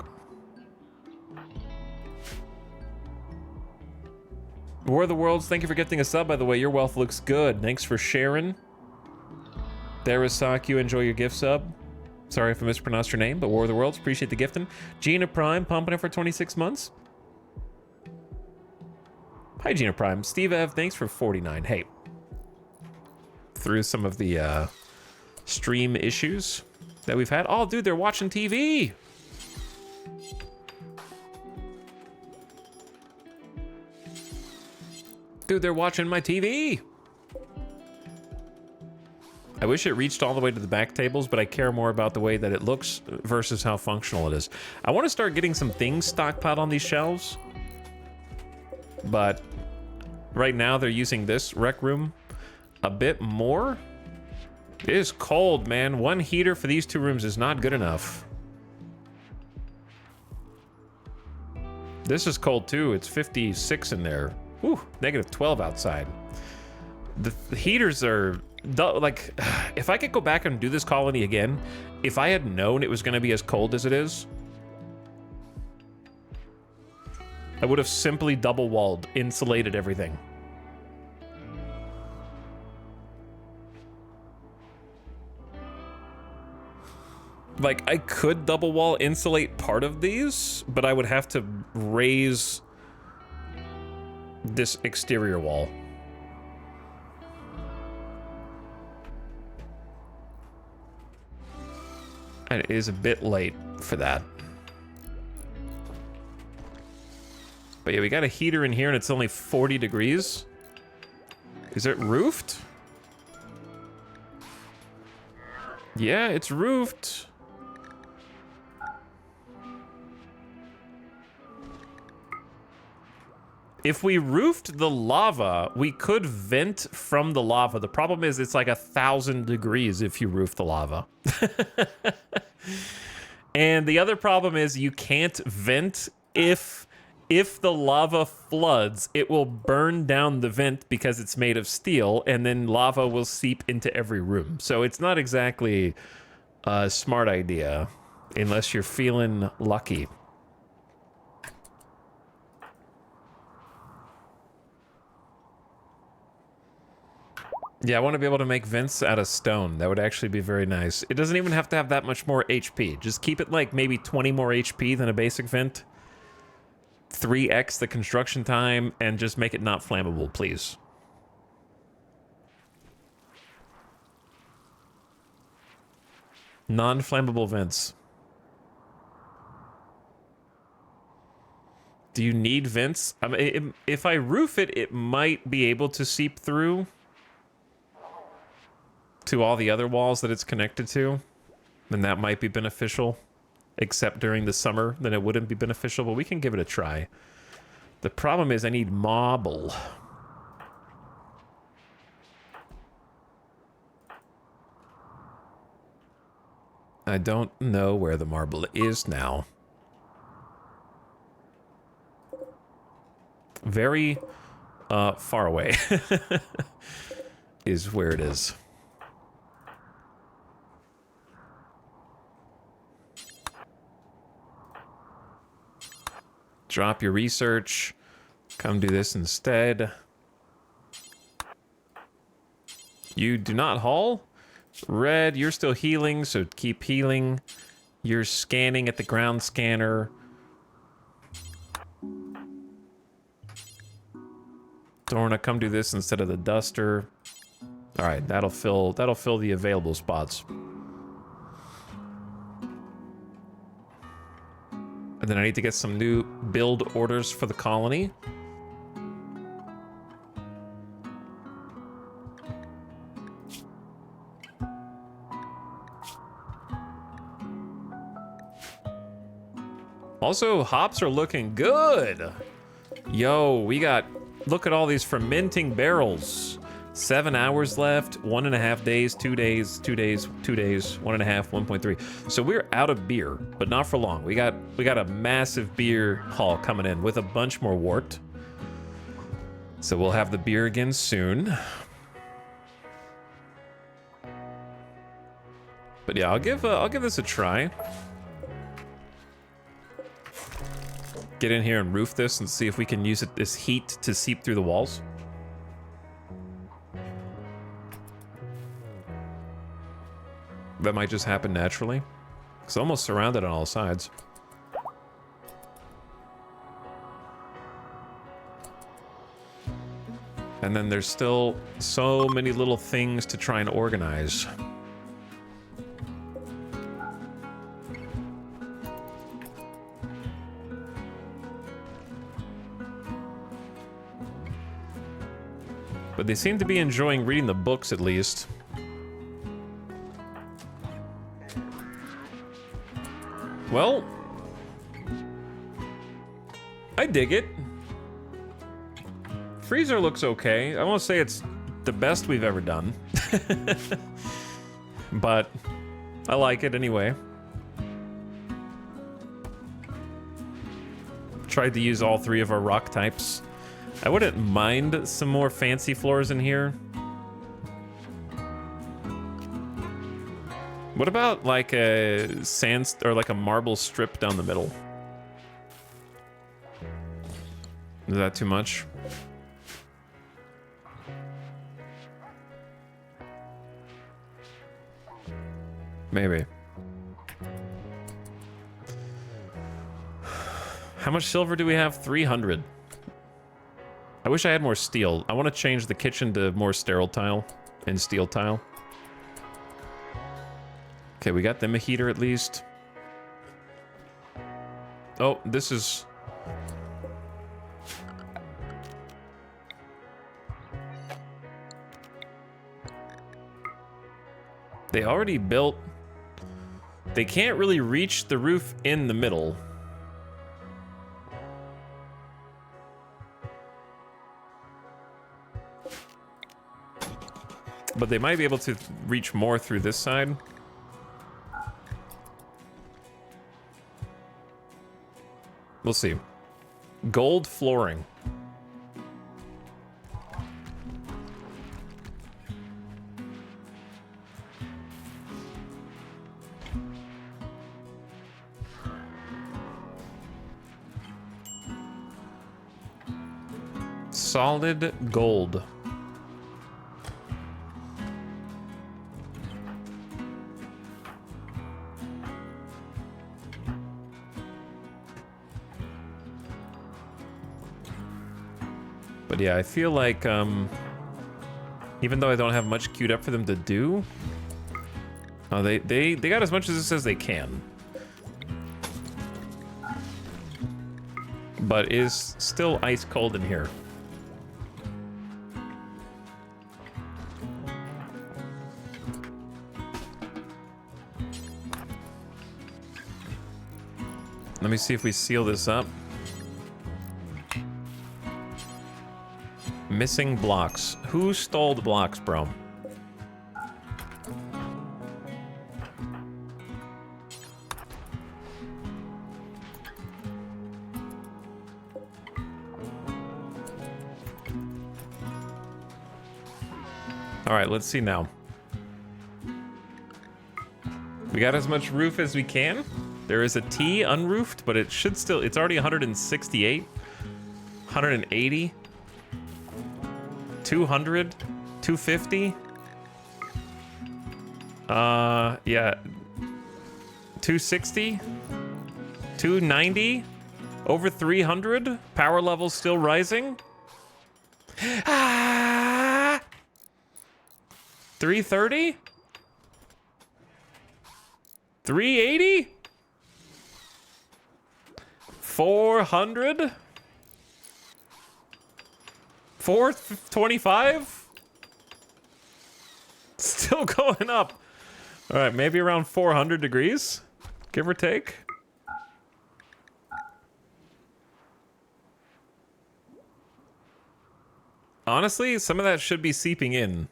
War of the Worlds, thank you for gifting a sub, by the way. Your wealth looks good. Thanks for sharing. There is Sock, you enjoy your gift sub. Sorry if I mispronounced your name, but War of the Worlds, appreciate the gifting. Gina Prime, pumping it for 26 months. Hi, Gina Prime. Steve Ev, thanks for 49. Hey. Through some of the stream issues that we've had. Oh, dude, they're watching TV. Dude, they're watching my TV. I wish it reached all the way to the back tables, but I care more about the way that it looks versus how functional it is. I want to start getting some things stockpiled on these shelves, but right now they're using this rec room a bit more. It is cold, man. One heater for these two rooms is not good enough. This is cold too. It's 56 in there. Whew, negative 12 outside. The heaters are like, if I could go back and do this colony again, if I had known it was going to be as cold as it is, I would have simply double walled, insulated everything. Like, I could double wall insulate part of these, but I would have to raise this exterior wall. And it is a bit late for that. But yeah, we got a heater in here and it's only 40 degrees. Is it roofed? Yeah, it's roofed. If we roofed the lava, we could vent from the lava. The problem is it's like 1,000 degrees if you roof the lava. And the other problem is you can't vent if the lava floods, it will burn down the vent because it's made of steel, and then lava will seep into every room. So it's not exactly a smart idea unless you're feeling lucky. Yeah, I want to be able to make vents out of stone. That would actually be very nice. It doesn't even have to have that much more HP. Just keep it like maybe 20 more HP than a basic vent. 3x the construction time and just make it not flammable, please. Non-flammable vents. Do you need vents? I mean, if I roof it, it might be able to seep through to all the other walls that it's connected to. And that might be beneficial. Except during the summer, then it wouldn't be beneficial, but we can give it a try. The problem is I need marble. I don't know where the marble is now. Very far away is where it is. Drop your research. Come do this instead. You do not haul. Red, you're still healing, so keep healing. You're scanning at the ground scanner. Dorna, come do this instead of the duster. All right, that'll fill the available spots. And then I need to get some new build orders for the colony. Also, hops are looking good. Yo, we got, look at all these fermenting barrels. 7 hours left, 1.5 days, 2 days, 2 days, 2 days, 1.5, 1.3. So we're out of beer, but not for long. We got a massive beer haul coming in with a bunch more wort. So we'll have the beer again soon. But yeah, I'll give this a try. Get in here and roof this and see if we can use this heat to seep through the walls. That might just happen naturally. It's almost surrounded on all sides. And then there's still so many little things to try and organize. But they seem to be enjoying reading the books at least. Well, I dig it. Freezer looks okay. I won't say it's the best we've ever done. But I like it anyway. Tried to use all 3 of our rock types. I wouldn't mind some more fancy floors in here. What about like a sand or like a marble strip down the middle? Is that too much? Maybe. How much silver do we have? 300. I wish I had more steel. I want to change the kitchen to more sterile tile and steel tile. Okay, we got them a heater at least. Oh, this is... They already built... They can't really reach the roof in the middle. But they might be able to reach more through this side. We'll see. Gold flooring. Solid gold. But yeah, I feel like, even though I don't have much queued up for them to do, they got as much as this as they can. But is still ice cold in here. Let me see if we seal this up. Missing blocks. Who stole the blocks, bro? All right, let's see now. We got as much roof as we can. There is a T unroofed, but it should still, it's already 168, 180, 200, 250. Yeah, 260, 290, over 300. Power level still rising. 330, 380. 400? 425? Still going up. All right, maybe around 400 degrees, give or take. Honestly, some of that should be seeping in.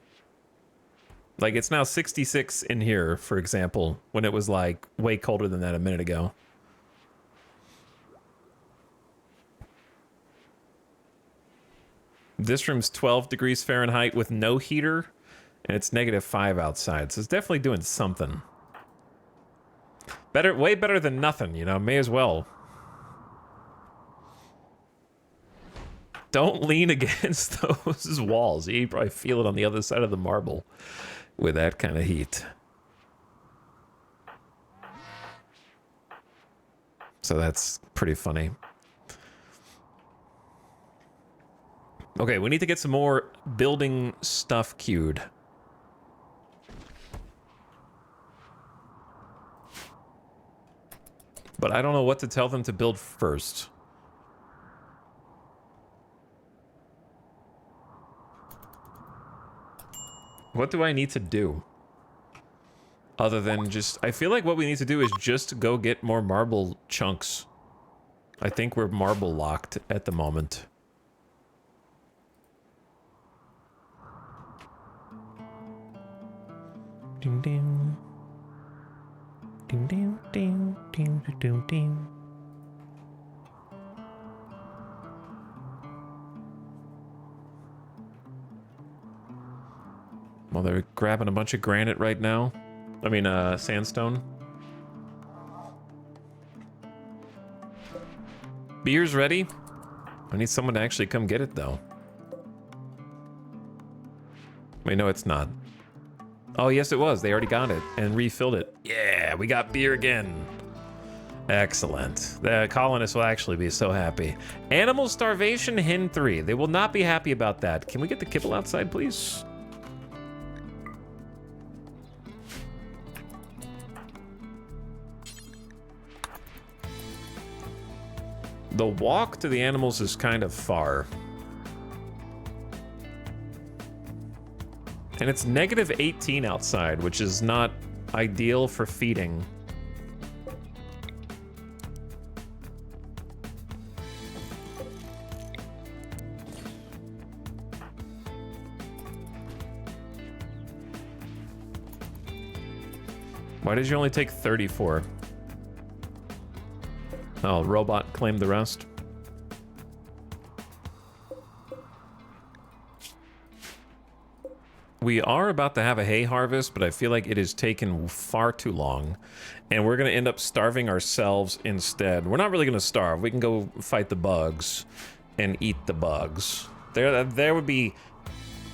Like, it's now 66 in here, for example, when it was like way colder than that a minute ago. This room's 12 degrees Fahrenheit with no heater, and it's -5 outside, so it's definitely doing something. Better, way better than nothing, you know, may as well. Don't lean against those walls. You probably feel it on the other side of the marble with that kind of heat. So that's pretty funny. Okay, we need to get some more building stuff queued. But I don't know what to tell them to build first. What do I need to do? Other than just... I feel like what we need to do is just go get more marble chunks. I think we're marble locked at the moment. Ding ding. Ding ding ding ding ding ding. Well, they're grabbing a bunch of granite right now. I mean, sandstone. Beer's ready. I need someone to actually come get it, though. Wait, no, it's not. Oh, yes, it was. They already got it and refilled it. Yeah, we got beer again. Excellent. The colonists will actually be so happy. Animal starvation, hen 3. They will not be happy about that. Can we get the kibble outside, please? The walk to the animals is kind of far. And it's -18 outside, which is not ideal for feeding. Why did you only take 34? Oh, robot claimed the rest. We are about to have a hay harvest, but I feel like it has taken far too long. And we're going to end up starving ourselves instead. We're not really going to starve. We can go fight the bugs and eat the bugs. There would be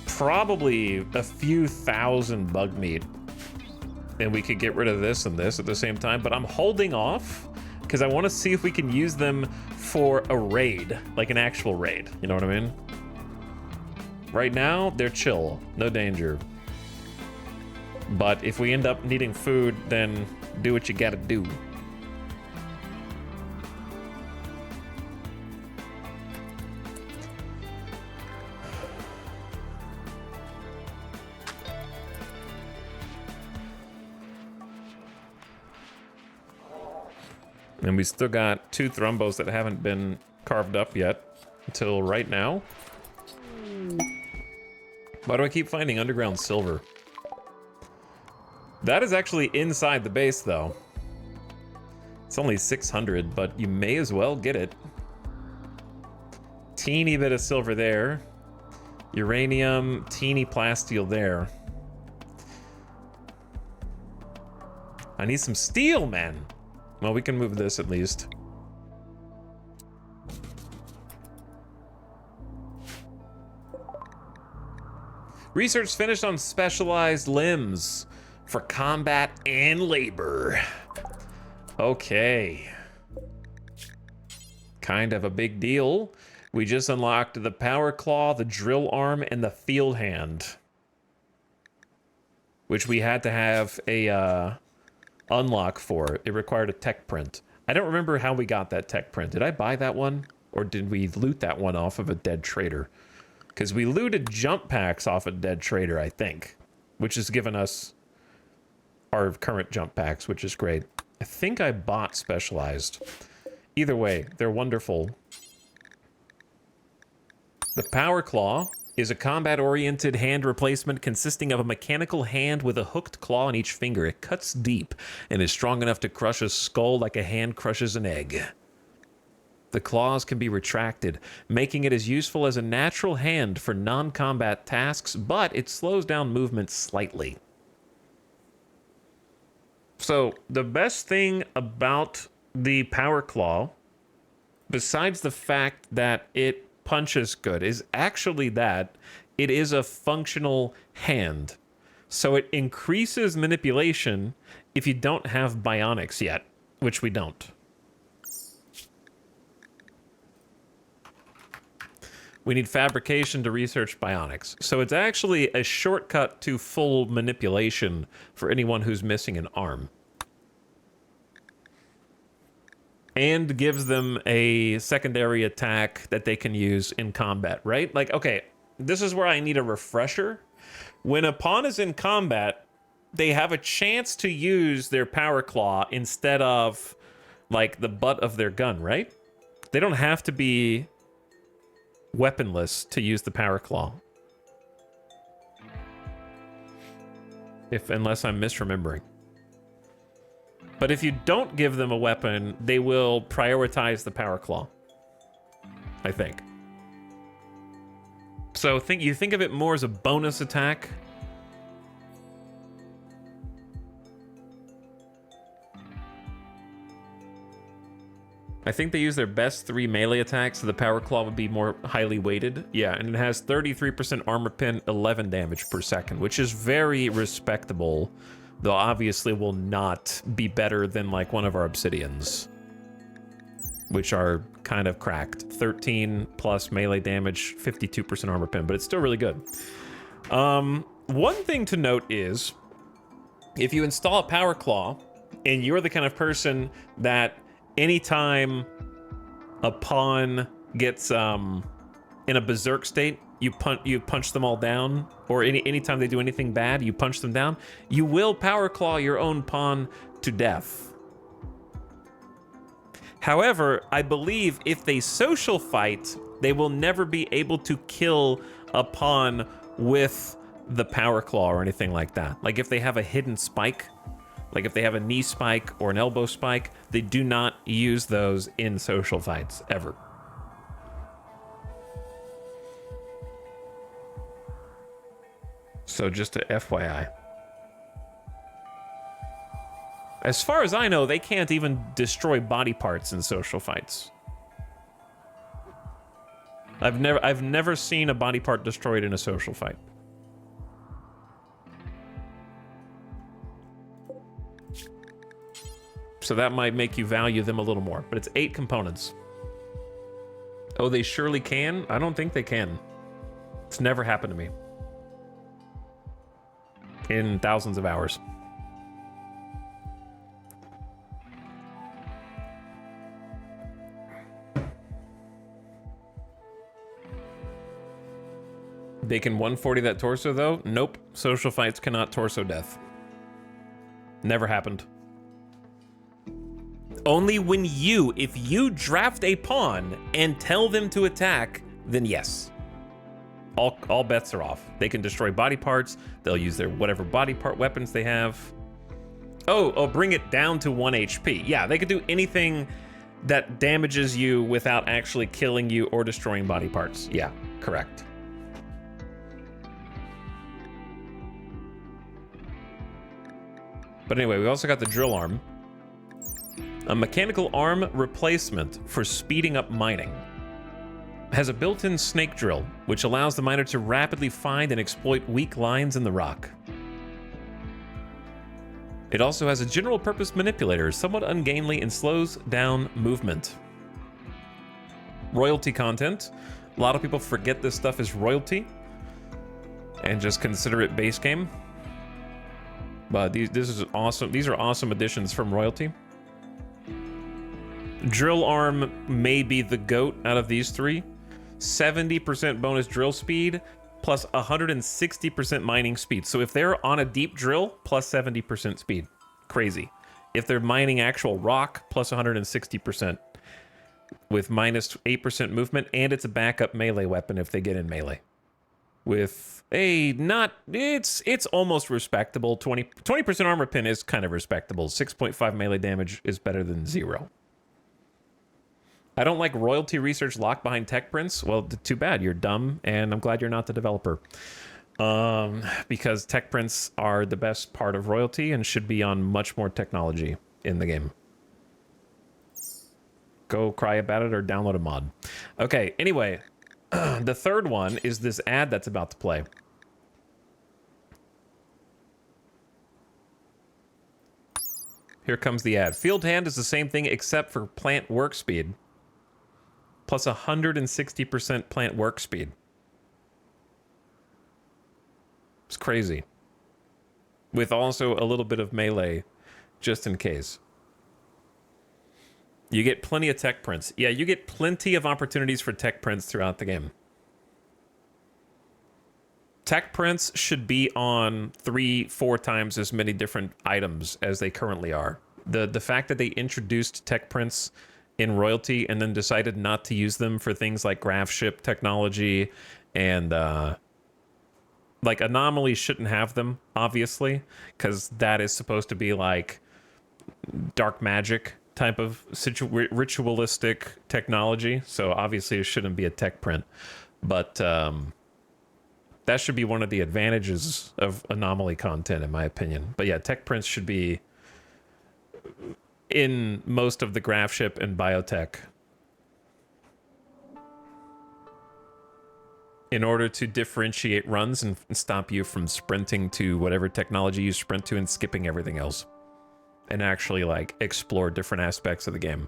probably a few thousand bug meat. And we could get rid of this and this at the same time. But I'm holding off because I want to see if we can use them for a raid. Like an actual raid. You know what I mean? Right now, they're chill. No danger. But if we end up needing food, then do what you gotta do. And we still got 2 thrombos that haven't been carved up yet until right now. Why do I keep finding underground silver? That is actually inside the base, though. It's only 600, but you may as well get it. Teeny bit of silver there. Uranium, teeny plasteel there. I need some steel, man. Well, we can move this at least. Research finished on specialized limbs for combat and labor. Okay. Kind of a big deal. We just unlocked the power claw, the drill arm, and the field hand. Which we had to have a unlock for. It required a tech print. I don't remember how we got that tech print. Did I buy that one? Or did we loot that one off of a dead trader? Because we looted jump packs off a dead trader, I think. Which has given us our current jump packs, which is great. I think I bought specialized. Either way, they're wonderful. The power claw is a combat-oriented hand replacement consisting of a mechanical hand with a hooked claw on each finger. It cuts deep and is strong enough to crush a skull like a hand crushes an egg. The claws can be retracted, making it as useful as a natural hand for non-combat tasks, but it slows down movement slightly. So, the best thing about the power claw, besides the fact that it punches good, is actually that it is a functional hand. So it increases manipulation if you don't have bionics yet, which we don't. We need fabrication to research bionics. So it's actually a shortcut to full manipulation for anyone who's missing an arm. And gives them a secondary attack that they can use in combat, right? Like, okay, this is where I need a refresher. When a pawn is in combat, they have a chance to use their power claw instead of, like, the butt of their gun, right? They don't have to be weaponless to use the power claw. Unless I'm misremembering. But if you don't give them a weapon, they will prioritize the power claw, I think. So you think of it more as a bonus attack. I think they use their best 3 melee attacks, so the power claw would be more highly weighted. Yeah, and it has 33% armor pen, 11 damage per second, which is very respectable. Though obviously will not be better than like one of our obsidians, which are kind of cracked. 13 plus melee damage, 52% armor pen, but it's still really good. One thing to note is, if you install a power claw, and you're the kind of person that anytime a pawn gets in a berserk state, you punch them all down, or anytime they do anything bad, you punch them down, you will power claw your own pawn to death. However, I believe if they social fight, they will never be able to kill a pawn with the power claw or anything like that. Like if they have a hidden spike, like if they have a knee spike or an elbow spike, they do not use those in social fights, ever. So just a FYI. As far as I know, they can't even destroy body parts in social fights. I've never seen a body part destroyed in a social fight. So that might make you value them a little more, but it's 8 components. Oh, they surely can? I don't think they can. It's never happened to me in thousands of hours. They can 140 that torso though? Nope. Social fights cannot torso death. Never happened. Only when if you draft a pawn and tell them to attack, then yes. All bets are off. They can destroy body parts. They'll use their whatever body part weapons they have. Oh, bring it down to 1 HP. Yeah, they could do anything that damages you without actually killing you or destroying body parts. Yeah, correct. But anyway, we also got the drill arm. A mechanical arm replacement for speeding up mining. Has a built-in snake drill, which allows the miner to rapidly find and exploit weak lines in the rock. It also has a general-purpose manipulator, somewhat ungainly and slows down movement. Royalty content. A lot of people forget this stuff is royalty and just consider it base game. But this is awesome. These are awesome additions from royalty. Drill arm may be the GOAT out of these three. 70% bonus drill speed plus 160% mining speed. So if they're on a deep drill, plus 70% speed. Crazy. If they're mining actual rock, plus 160% with minus 8% movement, and it's a backup melee weapon if they get in melee. With a it's almost respectable. 20% armor pin is kind of respectable. 6.5 melee damage is better than 0. I don't like royalty research locked behind tech prints. Well, too bad. You're dumb, and I'm glad you're not the developer. Because tech prints are the best part of royalty and should be on much more technology in the game. Go cry about it or download a mod. Okay, anyway, the third one is this ad that's about to play. Here comes the ad. Field hand is the same thing except for plant work speed. Plus 160% plant work speed. It's crazy. With also a little bit of melee, just in case. You get plenty of tech prints. Yeah, you get plenty of opportunities for tech prints throughout the game. Tech prints should be on 3-4 times as many different items as they currently are. The fact that they introduced tech prints in royalty and then decided not to use them for things like graph ship technology and like anomalies shouldn't have them, obviously, because that is supposed to be like dark magic type of ritualistic technology. So obviously it shouldn't be a tech print, but that should be one of the advantages of anomaly content, in my opinion. But yeah, tech prints should be in most of the graph ship and biotech in order to differentiate runs and stop you from sprinting to whatever technology you sprint to and skipping everything else and actually like explore different aspects of the game.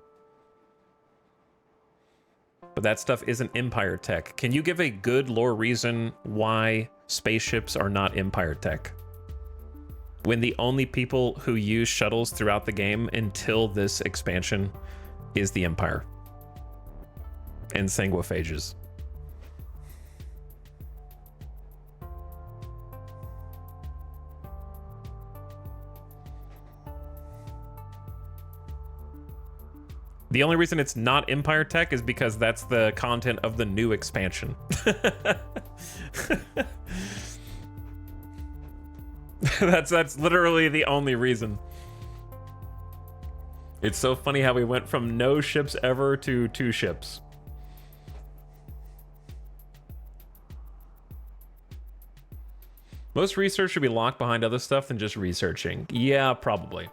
But that stuff isn't Empire tech. Can you give a good lore reason why spaceships are not Empire tech? When the only people who use shuttles throughout the game until this expansion is the Empire and sanguiphages. The only reason it's not Empire tech is because that's the content of the new expansion. That's literally the only reason. It's so funny how we went from no ships ever to 2 ships. Most research should be locked behind other stuff than just researching. Yeah, probably.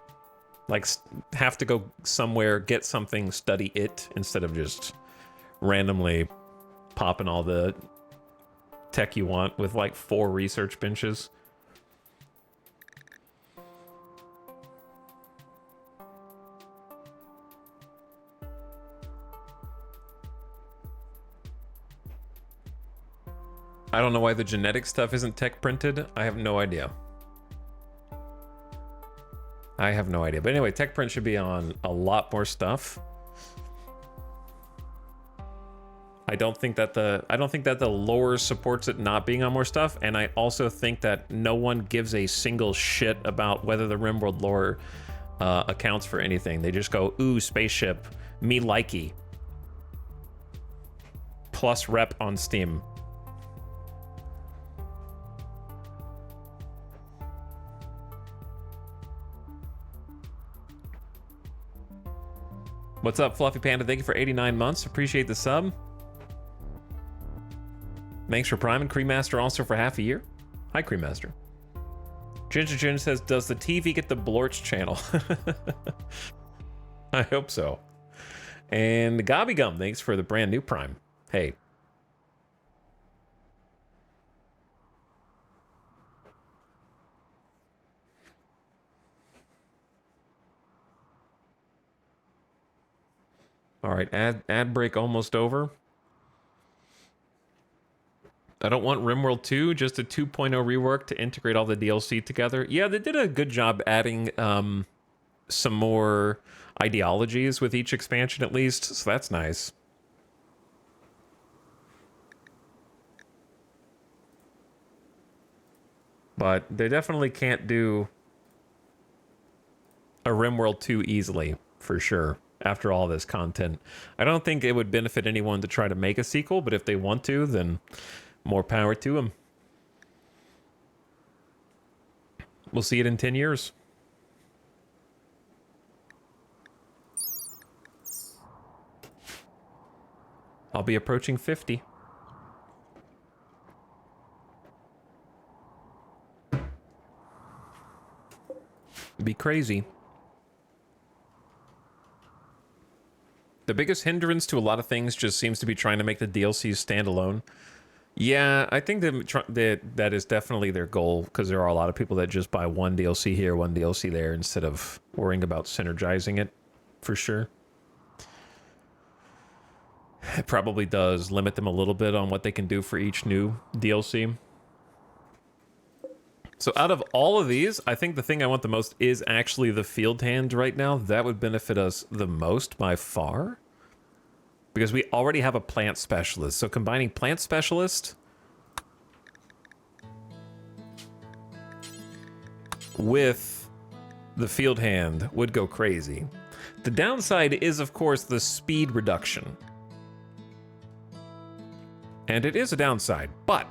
Like, have to go somewhere, get something, study it, instead of just randomly popping all the tech you want with like 4 research benches. I don't know why the genetic stuff isn't tech printed. I have no idea. I have no idea. But anyway, tech print should be on a lot more stuff. I don't think that the lore supports it not being on more stuff, and I also think that no one gives a single shit about whether the RimWorld lore accounts for anything. They just go, ooh, spaceship, me likey. Plus rep on Steam. What's up, Fluffy Panda? Thank you for 89 months. Appreciate the sub. Thanks for Prime and Creammaster also for half a year. Hi, Creammaster. Ginger Ginger says, does the TV get the Blorch channel? I hope so. And Gobby Gum, thanks for the brand new Prime. Hey. All right, ad break almost over. I don't want RimWorld 2, just a 2.0 rework to integrate all the DLC together. Yeah, they did a good job adding some more ideologies with each expansion at least, so that's nice. But they definitely can't do a RimWorld 2 easily, for sure, after all this content. I don't think it would benefit anyone to try to make a sequel, but if they want to, then more power to them. We'll see it in 10 years. I'll be approaching 50. It'd be crazy. The biggest hindrance to a lot of things just seems to be trying to make the DLCs stand alone. Yeah, I think that is definitely their goal, because there are a lot of people that just buy one DLC here, one DLC there, instead of worrying about synergizing it, for sure. It probably does limit them a little bit on what they can do for each new DLC. So out of all of these, I think the thing I want the most is actually the field hand right now. That would benefit us the most by far, because we already have a plant specialist. So combining plant specialist with the field hand would go crazy. The downside is, of course, the speed reduction. And it is a downside, but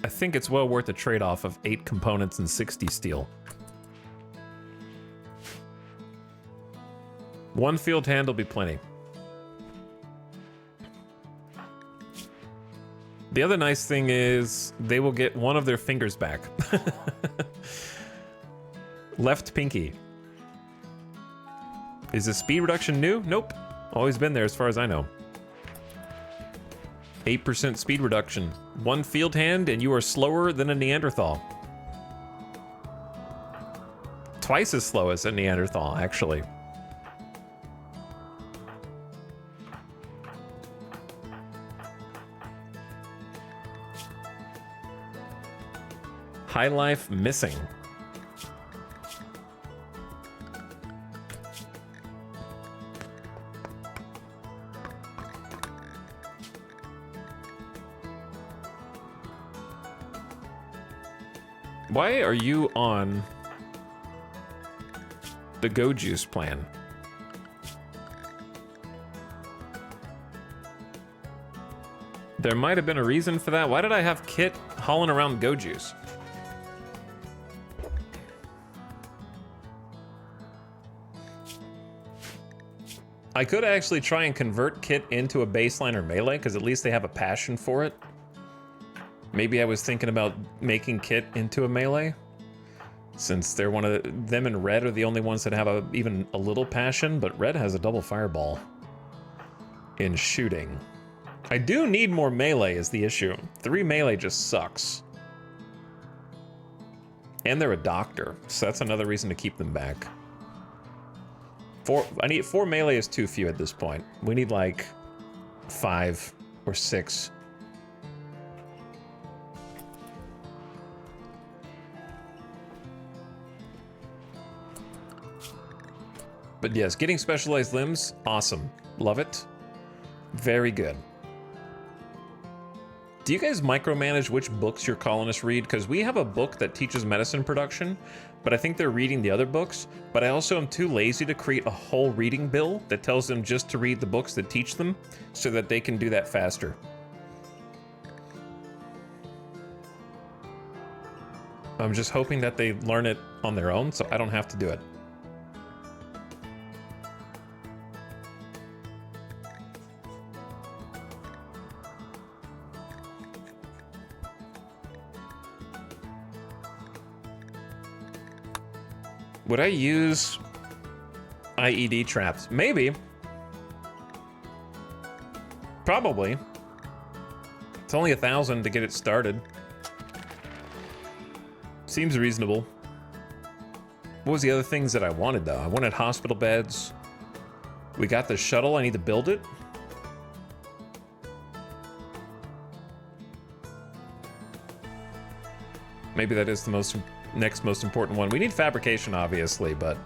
I think it's well worth the trade-off of 8 components and 60 steel. One field hand will be plenty. The other nice thing is they will get one of their fingers back. Left pinky. Is the speed reduction new? Nope. Always been there as far as I know. 8% speed reduction. One field hand and you are slower than a Neanderthal. Twice as slow as a Neanderthal, actually. High life missing. Why are you on the Go Juice plan? There might have been a reason for that. Why did I have Kit hauling around Go Juice? I could actually try and convert Kit into a baseline or melee, because at least they have a passion for it. Maybe I was thinking about making Kit into a melee, since they're one of them and Red are the only ones that have even a little passion, but Red has a double fireball in shooting. I do need more melee is the issue. 3 melee just sucks. And they're a doctor, so that's another reason to keep them back. 4 melee is too few at this point. We need like 5 or 6 But yes, getting specialized limbs, awesome. Love it. Very good. Do you guys micromanage which books your colonists read? Because we have a book that teaches medicine production, but I think they're reading the other books. But I also am too lazy to create a whole reading bill that tells them just to read the books that teach them so that they can do that faster. I'm just hoping that they learn it on their own so I don't have to do it. Would I use IED traps? Maybe. Probably. It's only 1,000 to get it started. Seems reasonable. What was the other things that I wanted, though? I wanted hospital beds. We got the shuttle. I need to build it. Maybe that is the next most important one. We need fabrication, obviously, but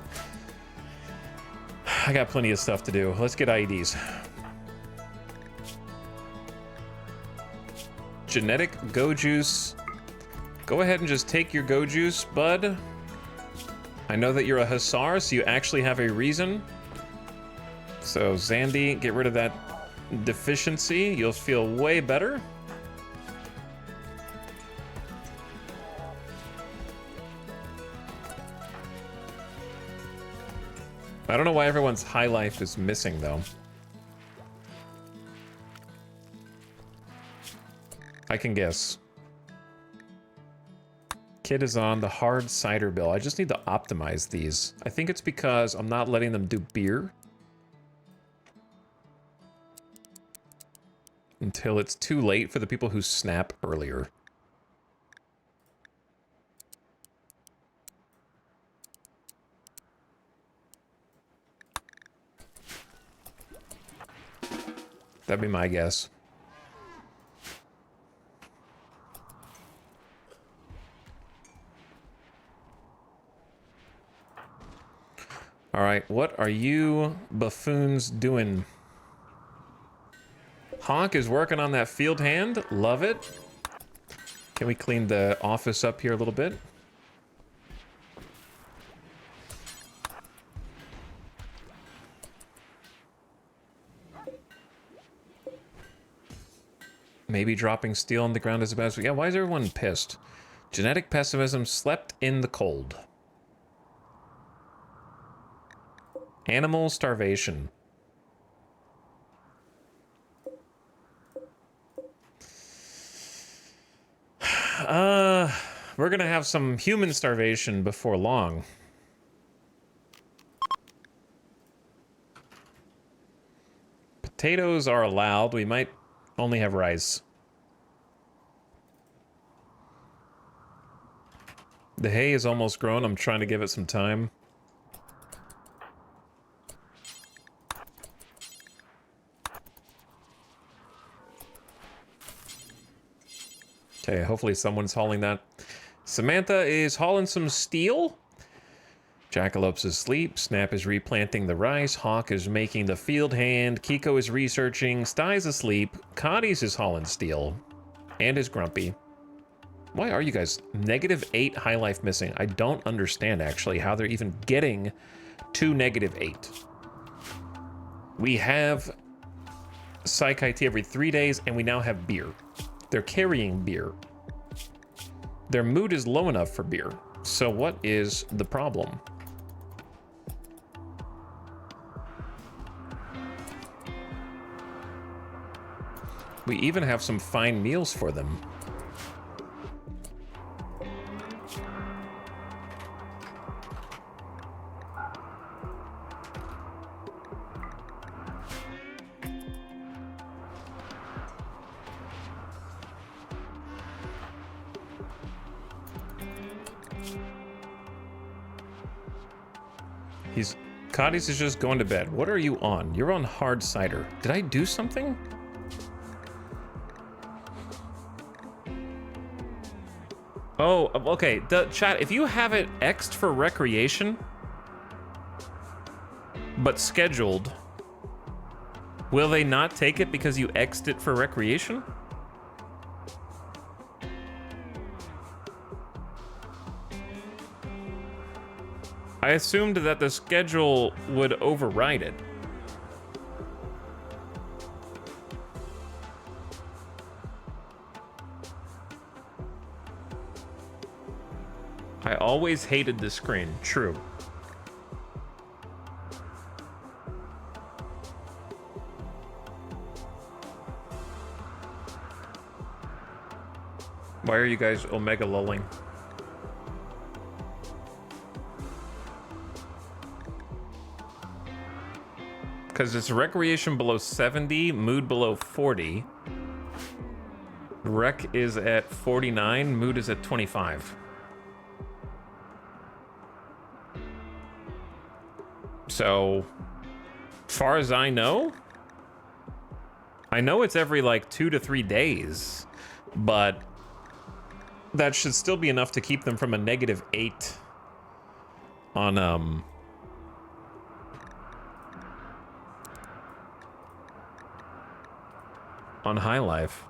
I got plenty of stuff to do. Let's get IEDs. Genetic go juice. Go ahead and just take your go juice, bud. I know that you're a hussar, so you actually have a reason. So, Zandy, get rid of that deficiency. You'll feel way better. I don't know why everyone's high life is missing, though. I can guess. Kid is on the hard cider bill. I just need to optimize these. I think it's because I'm not letting them do beer until it's too late for the people who snap earlier. That'd be my guess. All right, what are you buffoons doing? Honk is working on that field hand. Love it. Can we clean the office up here a little bit? Maybe dropping steel on the ground is the best. Yeah, why is everyone pissed? Genetic pessimism slept in the cold. Animal starvation. We're gonna have some human starvation before long. Potatoes are allowed. We might only have rice. The hay is almost grown. I'm trying to give it some time. Okay, hopefully someone's hauling that. Samantha is hauling some steel. Jackalope's asleep. Snap is replanting the rice. Hawk is making the field hand. Kiko is researching. Stye's asleep. Cotties is hauling steel. And is grumpy. Why are you guys -8 high life missing? I don't understand, actually, how they're even getting to -8. We have Psych IT every 3 days, and we now have beer. They're carrying beer. Their mood is low enough for beer. So what is the problem? We even have some fine meals for them. Cotties is just going to bed. What are you on? You're on hard cider. Did I do something? Oh, okay. The chat, if you have it X'd for recreation, but scheduled, will they not take it because you X'd it for recreation? I assumed that the schedule would override it. I always hated this screen. True. Why are you guys omega lulling? Because it's recreation below 70, mood below 40. Rec is at 49, mood is at 25. So, far as I know it's every like 2 to 3 days, but that should still be enough to keep them from a -8 on High Life.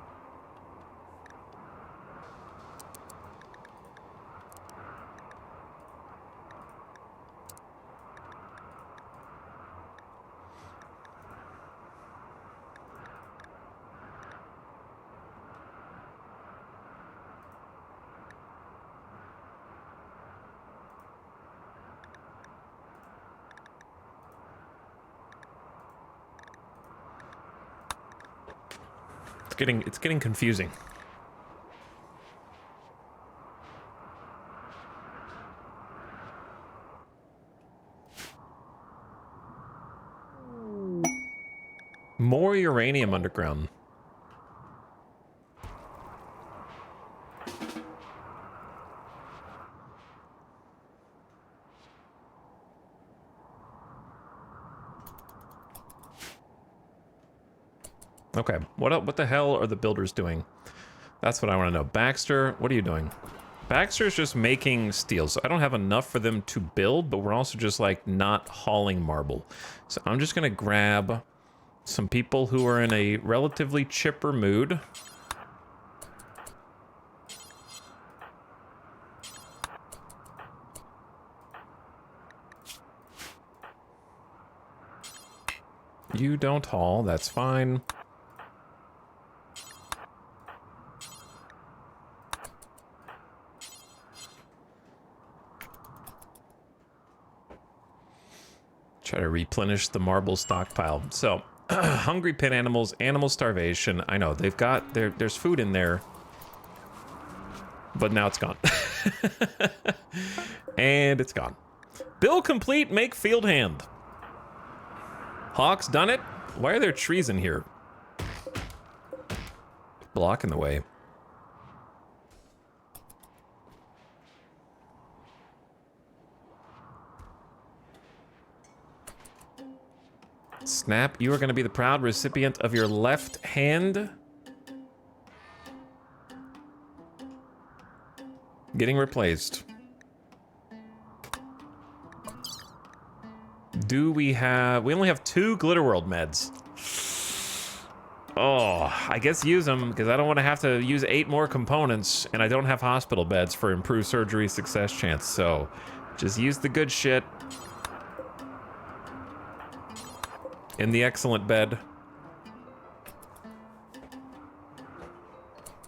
It's getting confusing. More uranium underground. Okay, what the hell are the builders doing? That's what I want to know. Baxter, what are you doing? Baxter's just making steel, so I don't have enough for them to build, but we're also just like not hauling marble. So I'm just gonna grab some people who are in a relatively chipper mood. You don't haul, that's fine. Try to replenish the marble stockpile. So, hungry pit animals, animal starvation. I know, they've got, there's food in there. But now it's gone. And it's gone. Bill complete, make field hand. Hawk's done it? Why are there trees in here? Blocking the way. Snap, you are going to be the proud recipient of your left hand. Getting replaced. Do we have... We only have 2 Glitter World meds. Oh, I guess use them, because I don't want to have to use 8 more components, and I don't have hospital beds for improved surgery success chance, so just use the good shit. In the excellent bed.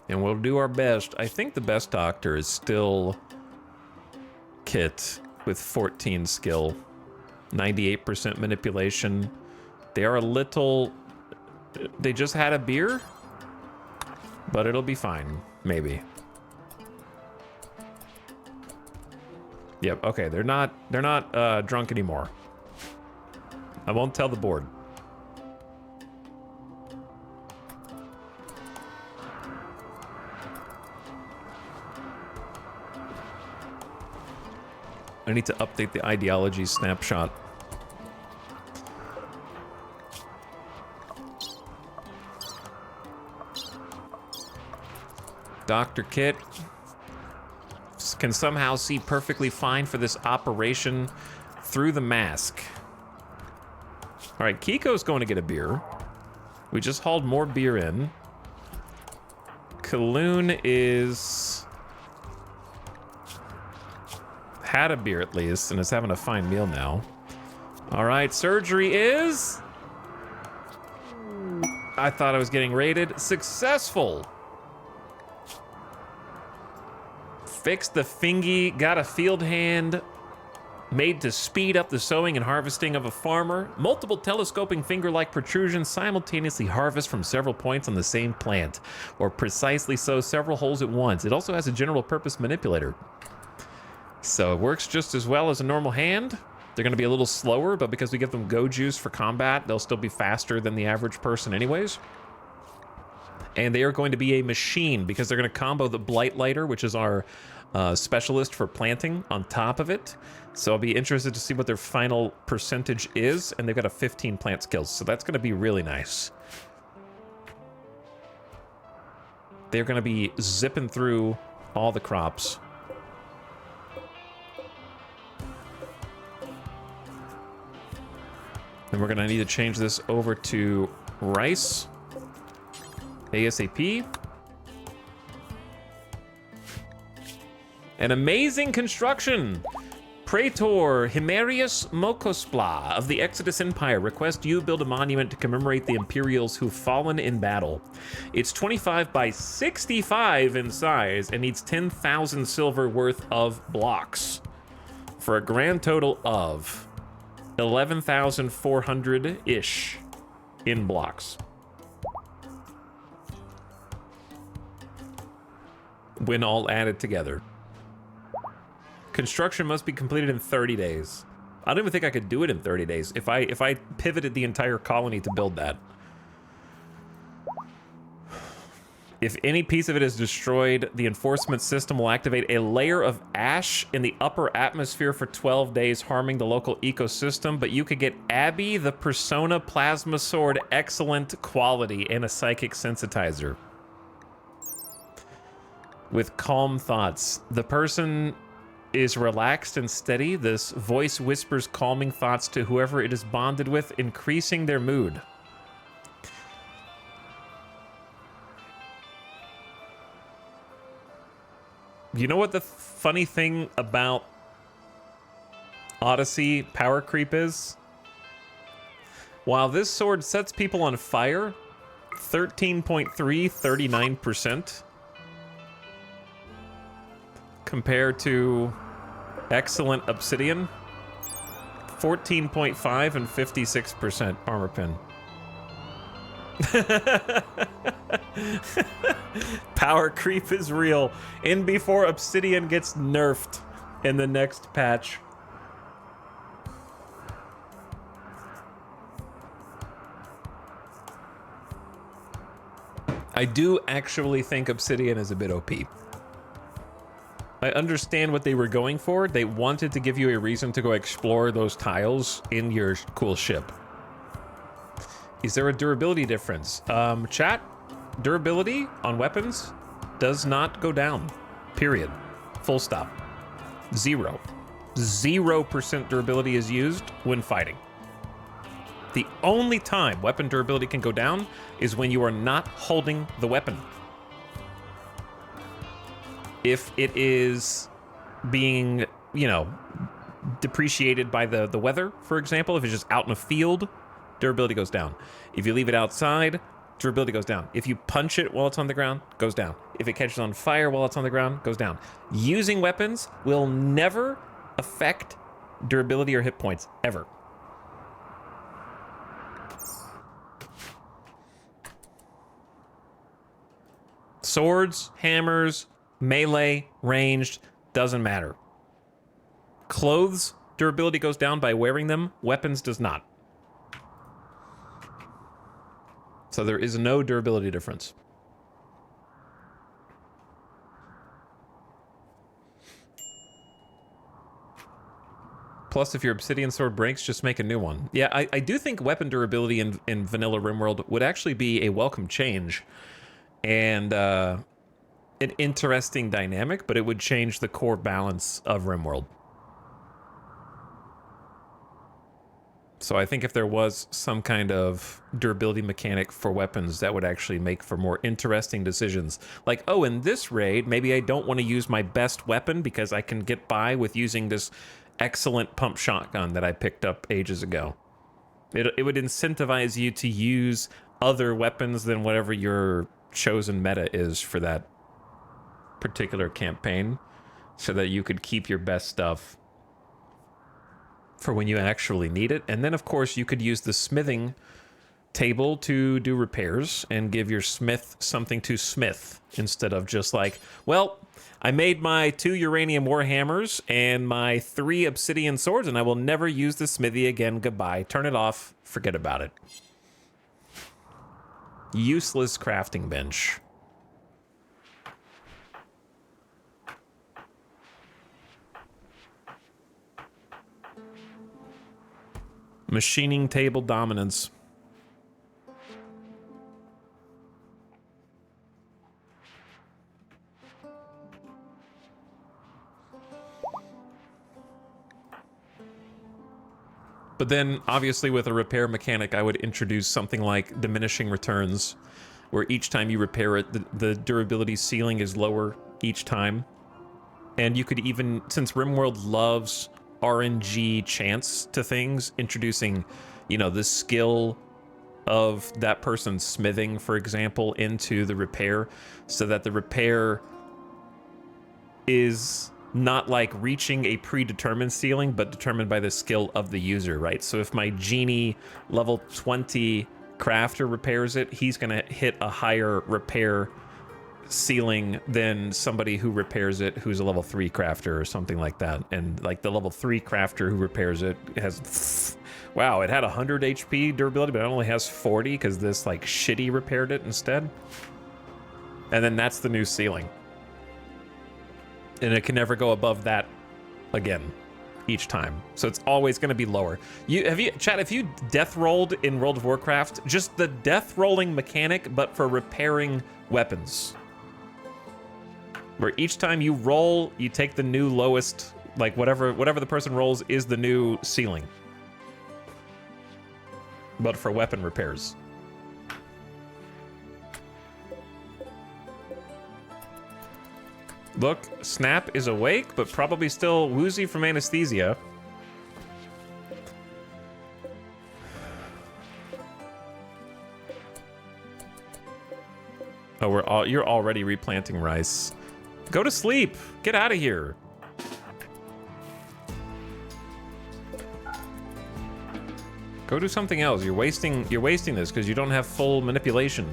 And we'll do our best. I think the best doctor is still Kit with 14 skill. 98% manipulation. They are a little... They just had a beer? But it'll be fine. Maybe. Yep, okay, they're not drunk anymore. I won't tell the board. I need to update the ideology snapshot. Dr. Kit can somehow see perfectly fine for this operation through the mask. All right, Kiko's going to get a beer. We just hauled more beer in. Kaloon is... had a beer at least, and is having a fine meal now. All right, surgery is... I thought I was getting raided. Successful! Fixed the fingy, got a field hand, made to speed up the sowing and harvesting of a farmer. Multiple telescoping finger-like protrusions simultaneously harvest from several points on the same plant, or precisely sow several holes at once. It also has a general purpose manipulator. So it works just as well as a normal hand. They're going to be a little slower, but because we give them go juice for combat, they'll still be faster than the average person anyways. And they are going to be a machine because they're going to combo the Blight Lighter, which is our specialist for planting, on top of it. So I'll be interested to see what their final percentage is, and they've got a 15 plant skills, so that's going to be really nice. They're going to be zipping through all the crops. And we're going to need to change this over to rice. ASAP. An amazing construction! Praetor Himerius Mokospla of the Exodus Empire requests you build a monument to commemorate the Imperials who've fallen in battle. It's 25 by 65 in size and needs 10,000 silver worth of blocks for a grand total of 11,400-ish in blocks. When all added together. Construction must be completed in 30 days. I don't even think I could do it in 30 days if I pivoted the entire colony to build that. If any piece of it is destroyed, the enforcement system will activate a layer of ash in the upper atmosphere for 12 days, harming the local ecosystem, but you could get Abby the Persona Plasma Sword, excellent quality, and a Psychic Sensitizer. With calm thoughts. The person is relaxed and steady. This voice whispers calming thoughts to whoever it is bonded with, increasing their mood. You know what the funny thing about Odyssey power creep is? While this sword sets people on fire, 13.3, 39%. Compared to excellent obsidian, 14.5 and 56% armor pin. Power creep is real. In before obsidian gets nerfed in the next patch. I do actually think obsidian is a bit OP. I understand what they were going for. They wanted to give you a reason to go explore those tiles in your cool ship. Is there a durability difference? Chat, durability on weapons does not go down. Period. Full stop. 0. 0% durability is used when fighting. The only time weapon durability can go down is when you are not holding the weapon. If it is being, you know, depreciated by the weather, for example, if it's just out in a field, durability goes down. If you leave it outside, durability goes down. If you punch it while it's on the ground, goes down. If it catches on fire while it's on the ground, goes down. Using weapons will never affect durability or hit points, ever. Swords, hammers, melee, ranged, doesn't matter. Clothes, durability goes down by wearing them. Weapons does not. So there is no durability difference. Plus, if your obsidian sword breaks, just make a new one. Yeah, I do think weapon durability in vanilla RimWorld would actually be a welcome change. And an interesting dynamic, but it would change the core balance of RimWorld. So I think if there was some kind of durability mechanic for weapons, that would actually make for more interesting decisions. Like, oh, in this raid, maybe I don't want to use my best weapon because I can get by with using this excellent pump shotgun that I picked up ages ago. It would incentivize you to use other weapons than whatever your chosen meta is for that particular campaign, so that you could keep your best stuff for when you actually need it. And then, of course, you could use the smithing table to do repairs and give your smith something to smith instead of just like, well, I made my 2 uranium warhammers and my 3 obsidian swords, and I will never use the smithy again. Goodbye. Turn it off. Forget about it. Useless crafting bench. Machining table dominance. But then, obviously, with a repair mechanic, I would introduce something like diminishing returns, where each time you repair it, the durability ceiling is lower each time. And you could even, since RimWorld loves RNG chance to things, introducing, you know, the skill of that person's smithing, for example, into the repair, so that the repair is not like reaching a predetermined ceiling, but determined by the skill of the user, right? So if my genie level 20 crafter repairs it, he's gonna hit a higher repair ceiling than somebody who repairs it who's a level 3 crafter or something like that. And like the level 3 crafter who repairs it has, wow, it had 100 HP durability, but it only has 40 because this like shitty repaired it instead. And then that's the new ceiling. And it can never go above that again each time. So it's always going to be lower. Chat, if you death rolled in World of Warcraft, just the death rolling mechanic, but for repairing weapons, where each time you roll, you take the new lowest, like whatever the person rolls is the new ceiling, but for weapon repairs. Look, Snap is awake, but probably still woozy from anesthesia. Oh, you're already replanting rice. Go to sleep. Get out of here. Go do something else. You're wasting this because you don't have full manipulation.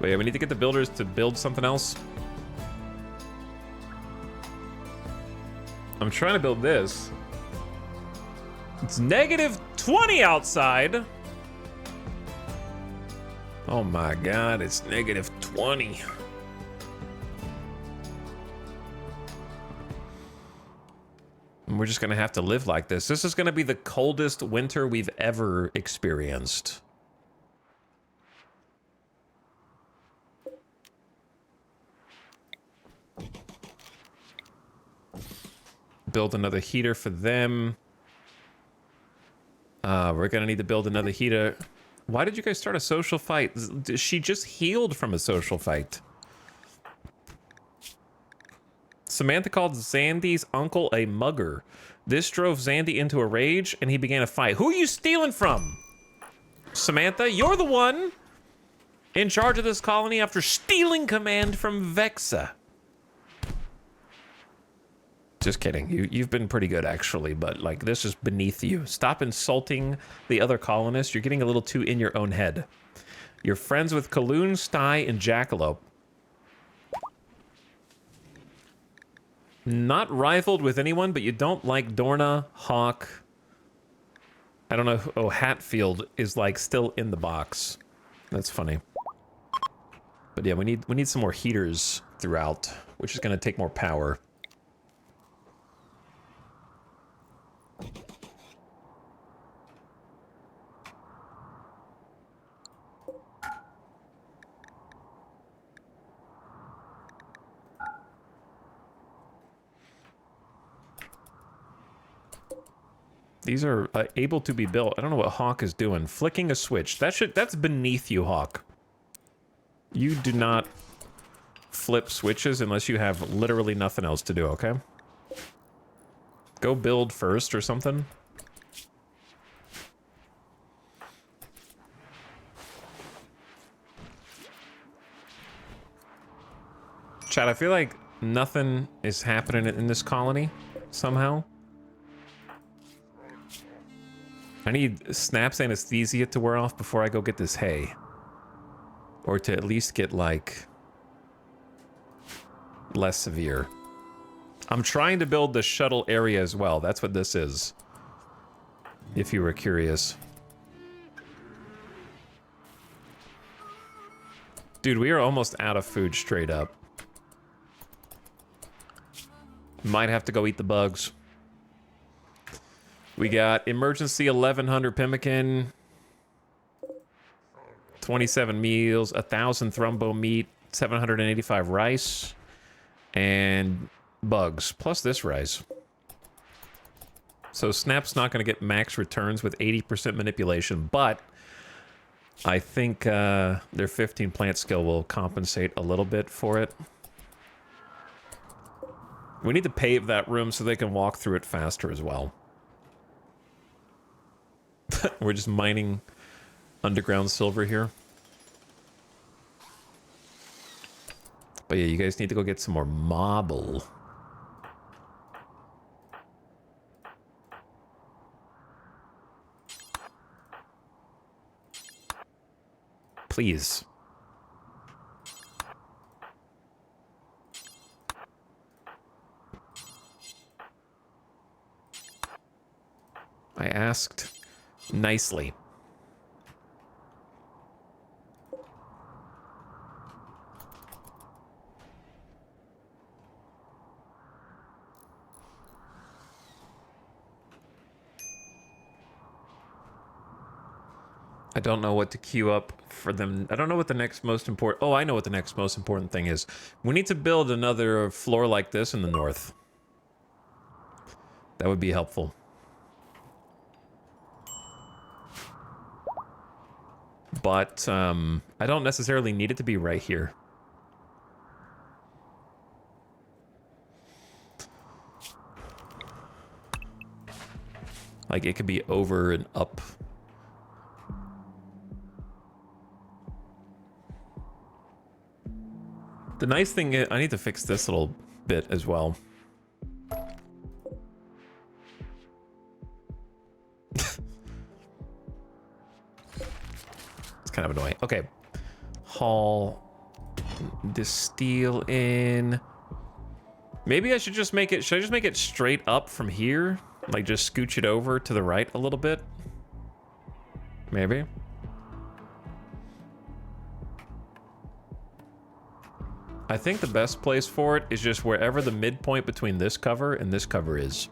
Wait, we need to get the builders to build something else. I'm trying to build this. It's -20 outside. Oh my god, it's -20. And we're just gonna have to live like this. This is gonna be the coldest winter we've ever experienced. Build another heater for them. We're gonna need to build another heater. Why did you guys start a social fight? She just healed from a social fight. Samantha called Zandy's uncle a mugger. This drove Zandy into a rage and he began a fight. Who are you stealing from? Samantha, you're the one in charge of this colony after stealing command from Vexa. Just kidding. You've been pretty good, actually, but, like, this is beneath you. Stop insulting the other colonists. You're getting a little too in your own head. You're friends with Kaloon, Sty, and Jackalope. Not rivaled with anyone, but you don't like Dorna, Hawk. I don't know. Oh, Hatfield is, like, still in the box. That's funny. But yeah, we need some more heaters throughout, which is going to take more power. These are able to be built. I don't know what Hawk is doing. Flicking a switch. That's beneath you, Hawk. You do not flip switches unless you have literally nothing else to do, okay? Go build first or something. Chat, I feel like nothing is happening in this colony somehow. I need Snap's anesthesia to wear off before I go get this hay. Or to at least get, like, less severe. I'm trying to build the shuttle area as well. That's what this is. If you were curious. Dude, we are almost out of food straight up. Might have to go eat the bugs. We got emergency 1100 pemmican, 27 meals, 1000 thrumbo meat, 785 rice, and bugs, plus this rice. So Snap's not going to get max returns with 80% manipulation, but I think their 15 plant skill will compensate a little bit for it. We need to pave that room so they can walk through it faster as well. We're just mining underground silver here. But yeah, you guys need to go get some more marble. Please. I asked nicely. I don't know what to queue up for them. I don't know what the next most important... Oh, I know what the next most important thing is. We need to build another floor like this in the north. That would be helpful. But I don't necessarily need it to be right here. Like, it could be over and up. The nice thing is, I need to fix this little bit as well. It's kind of annoying. Okay. Haul this steel in. Maybe I should just make it... Should I just make it straight up from here? Like, just scooch it over to the right a little bit? Maybe. I think the best place for it is just wherever the midpoint between this cover and this cover is.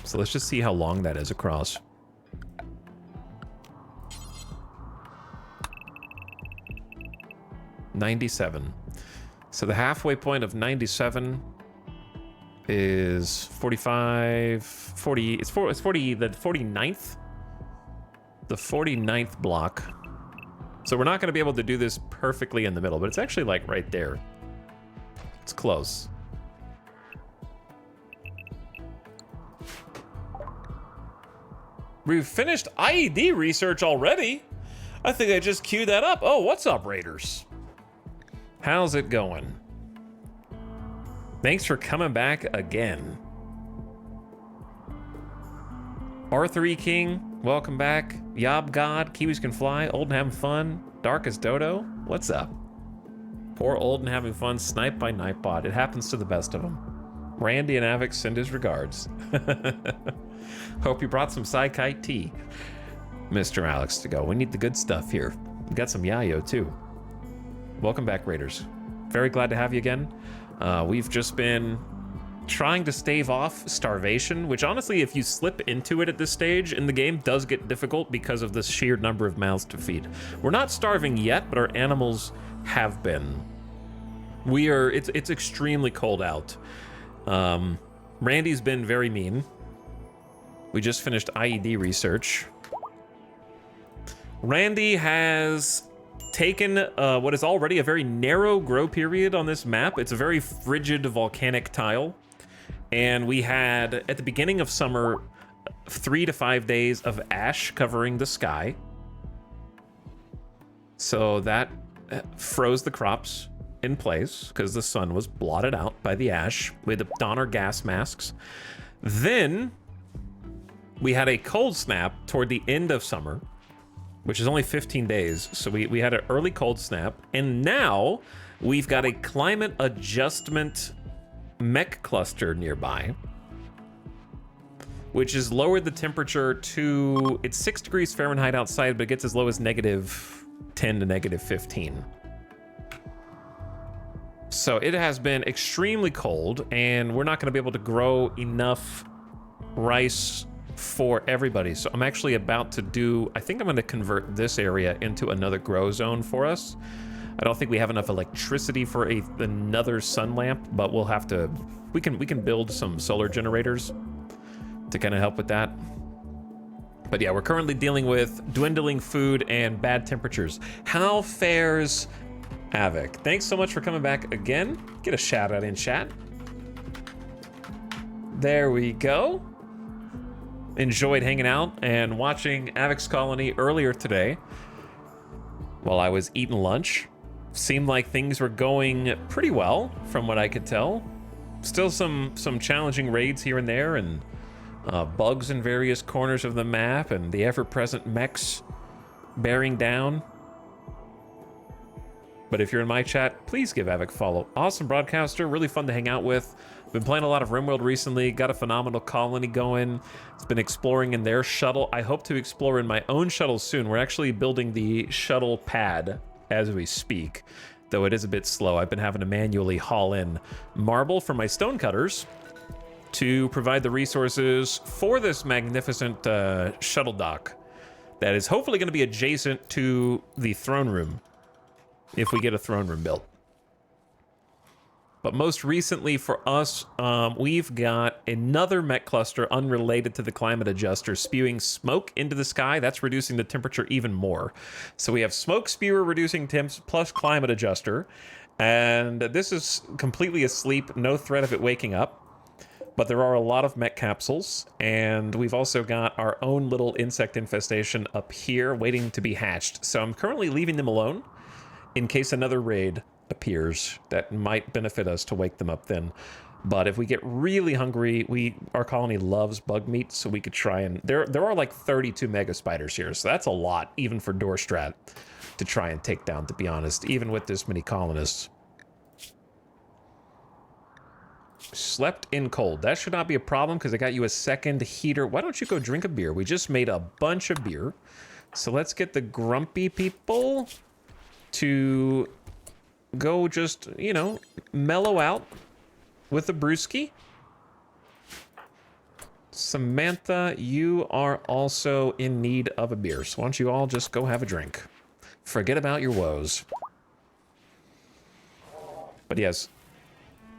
So let's just see how long that is across. $97. So the halfway point of 97 is 45, 40, it's 40, the 49th? The 49th block. So we're not going to be able to do this perfectly in the middle, but it's actually like right there. It's close. We've finished IED research already? I think I just queued that up. Oh, what's up, Raiders? How's it going? Thanks for coming back again. R3 King, welcome back. Yob God, Kiwis Can Fly, Old and Having Fun, Dark as Dodo, what's up? Poor Old and Having Fun, sniped by Nightbot. It happens to the best of them. Randy and Avix send his regards. Hope you brought some Psykite tea, Mr. Alex, to go. We need the good stuff here. We got some Yayo too. Welcome back, Raiders. Very glad to have you again. We've just been trying to stave off starvation, which honestly, if you slip into it at this stage in the game, does get difficult because of the sheer number of mouths to feed. We're not starving yet, but our animals have been. It's extremely cold out. Randy's been very mean. We just finished IED research. Randy has taken what is already a very narrow grow period on this map. It's a very frigid volcanic tile. And we had, at the beginning of summer, 3 to 5 days of ash covering the sky. So that froze the crops in place because the sun was blotted out by the ash. We had to don our gas masks. Then we had a cold snap toward the end of summer, which is only 15 days. So we had an early cold snap. And now we've got a climate adjustment mech cluster nearby, which has lowered the temperature to, it's 6 degrees Fahrenheit outside, but it gets as low as -10 to -15. So it has been extremely cold, and we're not gonna be able to grow enough rice for everybody. So I'm actually about to do, I think I'm gonna convert this area into another grow zone for us. I don't think we have enough electricity for another sun lamp, but we'll have to, we can build some solar generators to kind of help with that. But yeah, we're currently dealing with dwindling food and bad temperatures. How fares Havoc? Thanks so much for coming back again. Get a shout out in chat. There we go. Enjoyed hanging out and watching Avoc's Colony earlier today while I was eating lunch. Seemed like things were going pretty well from what I could tell. Still some challenging raids here and there, and bugs in various corners of the map, and the ever-present mechs bearing down. But if you're in my chat, please give Avoc a follow. Awesome broadcaster, really fun to hang out with. Been playing a lot of RimWorld recently, got a phenomenal colony going. It's been exploring in their shuttle. I hope to explore in my own shuttle soon. We're actually building the shuttle pad as we speak, though it is a bit slow. I've been having to manually haul in marble from my stonecutters to provide the resources for this magnificent shuttle dock that is hopefully going to be adjacent to the throne room, if we get a throne room built. But most recently for us, we've got another mech cluster unrelated to the climate adjuster spewing smoke into the sky. That's reducing the temperature even more. So we have smoke spewer reducing temps plus climate adjuster. And this is completely asleep, no threat of it waking up. But there are a lot of mech capsules, and we've also got our own little insect infestation up here waiting to be hatched. So I'm currently leaving them alone in case another raid appears that might benefit us to wake them up then. But if we get really hungry, our colony loves bug meat, so we could try and... There are like 32 mega spiders here, so that's a lot, even for Doorstrat, to try and take down, to be honest, even with this many colonists. Slept in cold. That should not be a problem, because I got you a second heater. Why don't you go drink a beer? We just made a bunch of beer. So let's get the grumpy people to go just, you know, mellow out with a brewski. Samantha, you are also in need of a beer, so why don't you all just go have a drink. Forget about your woes. But yes,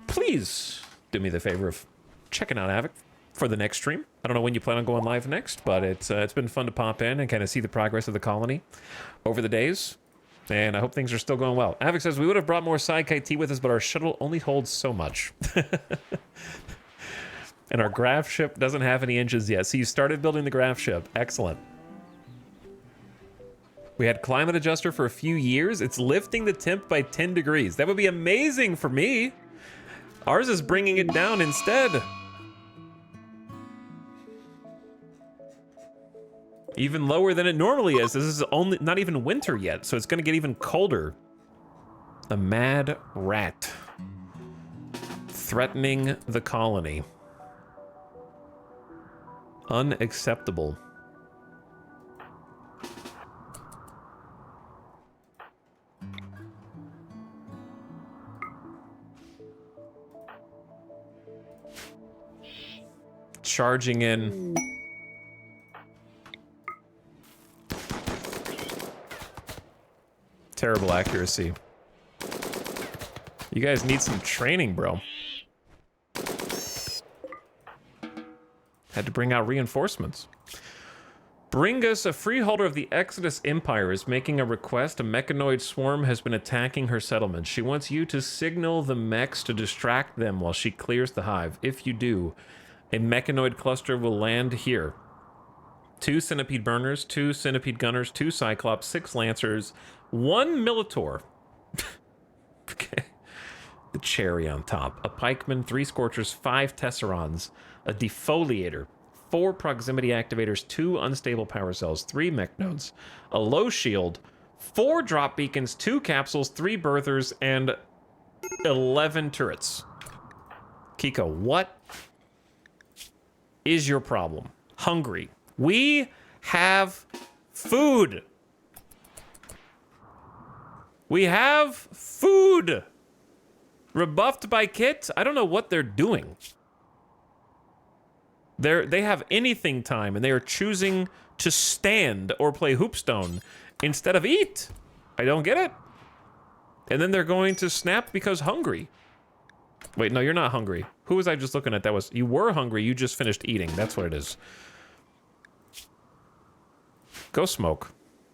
please do me the favor of checking out Havoc for the next stream. I don't know when you plan on going live next, but it's been fun to pop in and kind of see the progress of the colony over the days. And I hope things are still going well. Havoc says, we would have brought more sidekite tea with us, but our shuttle only holds so much. And our graph ship doesn't have any engines yet. So you started building the graph ship. Excellent. We had climate adjuster for a few years. It's lifting the temp by 10 degrees. That would be amazing for me. Ours is bringing it down instead. Even lower than it normally is. This is only not even winter yet, so it's going to get even colder. A mad rat threatening the colony. Unacceptable. Charging in. Terrible accuracy. You guys need some training, bro. Had to bring out reinforcements. Bring us a freeholder of the Exodus Empire is making a request. A mechanoid swarm has been attacking her settlement. She wants you to signal the mechs to distract them while she clears the hive. If you do, a mechanoid cluster will land here. 2 centipede burners, 2 centipede gunners, 2 cyclops, 6 lancers, 1 militor. Okay. The cherry on top. A pikeman, 3 scorchers, 5 tesserons, a defoliator, 4 proximity activators, 2 unstable power cells, 3 mech nodes, a low shield, 4 drop beacons, 2 capsules, 3 birthers, and 11 turrets. Kiko, what is your problem? Hungry. We have food. We have food. Rebuffed by Kit? I don't know what they're doing. They have anything time, and they are choosing to stand or play hoopstone instead of eat. I don't get it. And then they're going to snap because hungry. Wait, no, you're not hungry. Who was I just looking at? That was, you were hungry, you just finished eating. That's what it is. Go smoke.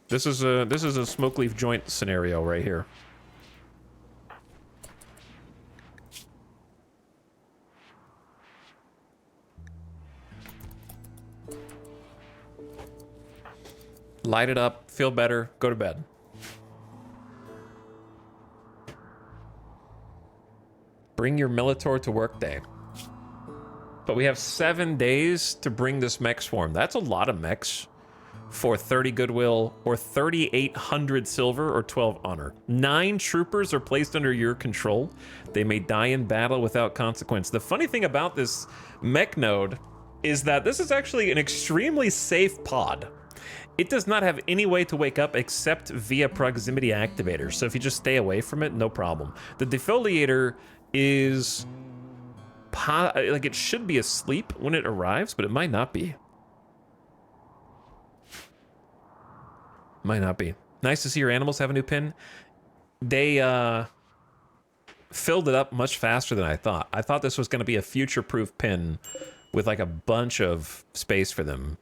This is a smoke leaf joint scenario right here. Light it up, feel better, go to bed. Bring your Militor to work day. But we have 7 days to bring this mech swarm. That's a lot of mechs for 30 goodwill or 3,800 silver or 12 honor. 9 troopers are placed under your control. They may die in battle without consequence. The funny thing about this mech node is that this is actually an extremely safe pod. It does not have any way to wake up except via proximity activators. So if you just stay away from it, no problem. The defoliator is like it should be asleep when it arrives, but it might not be. Might not be. Nice to see your animals have a new pin. They filled it up much faster than I thought. I thought this was going to be a future-proof pin with like a bunch of space for them.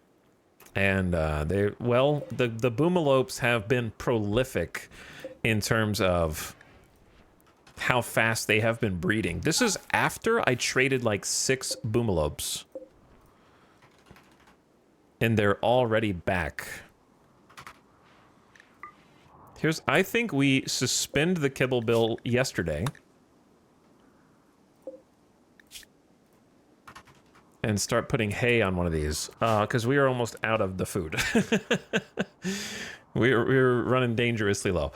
And the boomalopes have been prolific in terms of how fast they have been breeding. This is after I traded like 6 boomalopes. And they're already back. I think we suspend the kibble bill yesterday. And start putting hay on one of these, because we are almost out of the food. we're running dangerously low.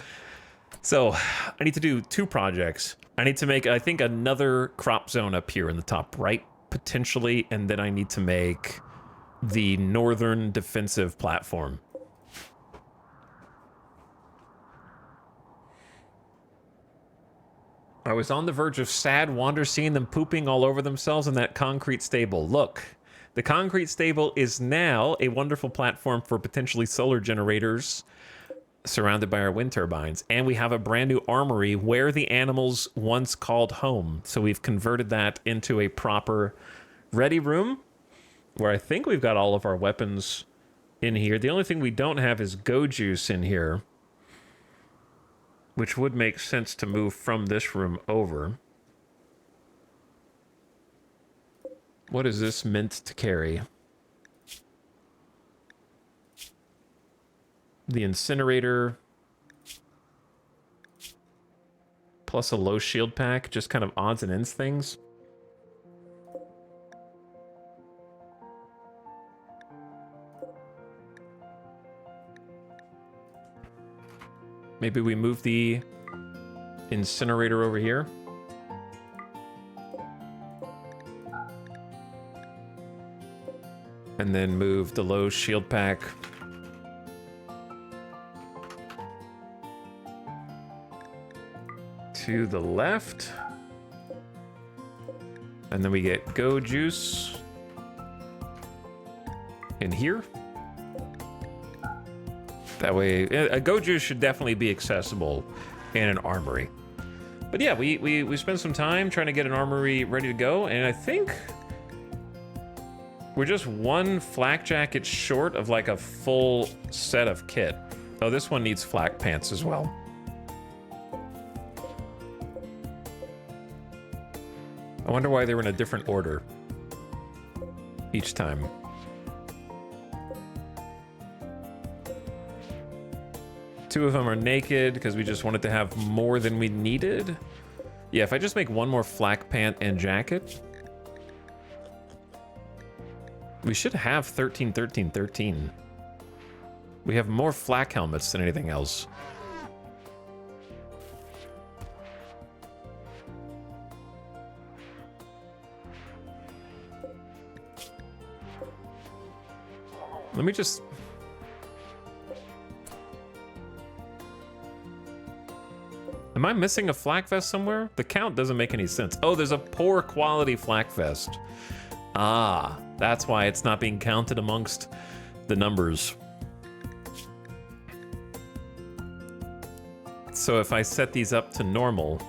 So I need to do 2 projects. I need to make, I think, another crop zone up here in the top right, potentially, and then I need to make the northern defensive platform. I was on the verge of sad wonder seeing them pooping all over themselves in that concrete stable. Look, the concrete stable is now a wonderful platform for potentially solar generators surrounded by our wind turbines. And we have a brand new armory where the animals once called home. So we've converted that into a proper ready room where I think we've got all of our weapons in here. The only thing we don't have is go juice in here, which would make sense to move from this room over. What is this meant to carry? The incinerator. Plus a low shield pack, just kind of odds and ends things. Maybe we move the incinerator over here. And then move the low shield pack to the left. And then we get go juice in here. That way, a go juice should definitely be accessible in an armory. But yeah, we spent some time trying to get an armory ready to go, and I think We're just one flak jacket short of like a full set of kit. Oh, this one needs flak pants as well. I wonder why they were in a different order each time. Two of them are naked because we just wanted to have more than we needed. Yeah, if I just make one more flak pant and jacket, we should have 13, 13, 13. We have more flak helmets than anything else. Let me just... Am I missing a flak vest somewhere? The count doesn't make any sense. Oh, there's a poor quality flak vest. Ah, that's why it's not being counted amongst the numbers. So if I set these up to normal...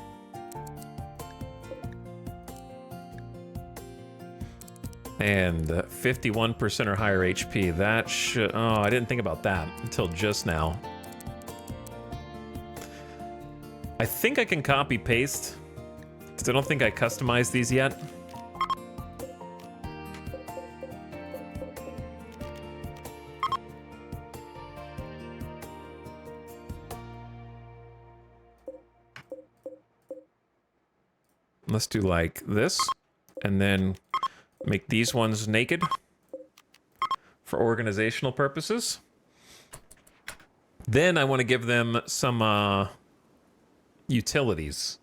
and 51% or higher HP, that should... Oh, I didn't think about that until just now. I think I can copy paste, because I don't think I customized these yet. Let's do like this, and then make these ones naked for organizational purposes. Then I want to give them some utilities,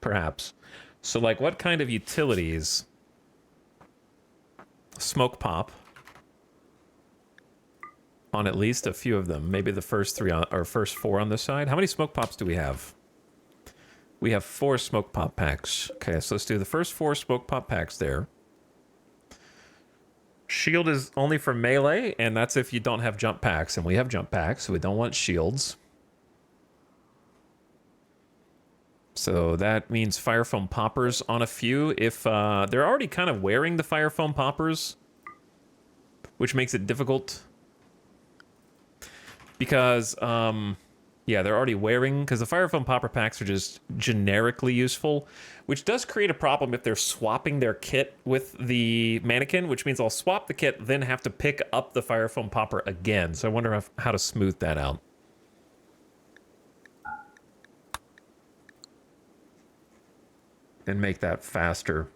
perhaps. So like what kind of utilities? Smoke pop on at least a few of them. Maybe the first three on, or first four on this side. How many smoke pops do we have? We have 4 smoke pop packs. Okay, so let's do the first 4 smoke pop packs there. Shield is only for melee, and that's if you don't have jump packs. And we have jump packs, so we don't want shields. So that means fire foam poppers on a few. If they're already kind of wearing the fire foam poppers, which makes it difficult. Because, yeah, they're already wearing, because the fire foam popper packs are just generically useful, which does create a problem if they're swapping their kit with the mannequin, which means I'll swap the kit, then have to pick up the fire foam popper again. So I wonder how to smooth that out. And make that faster.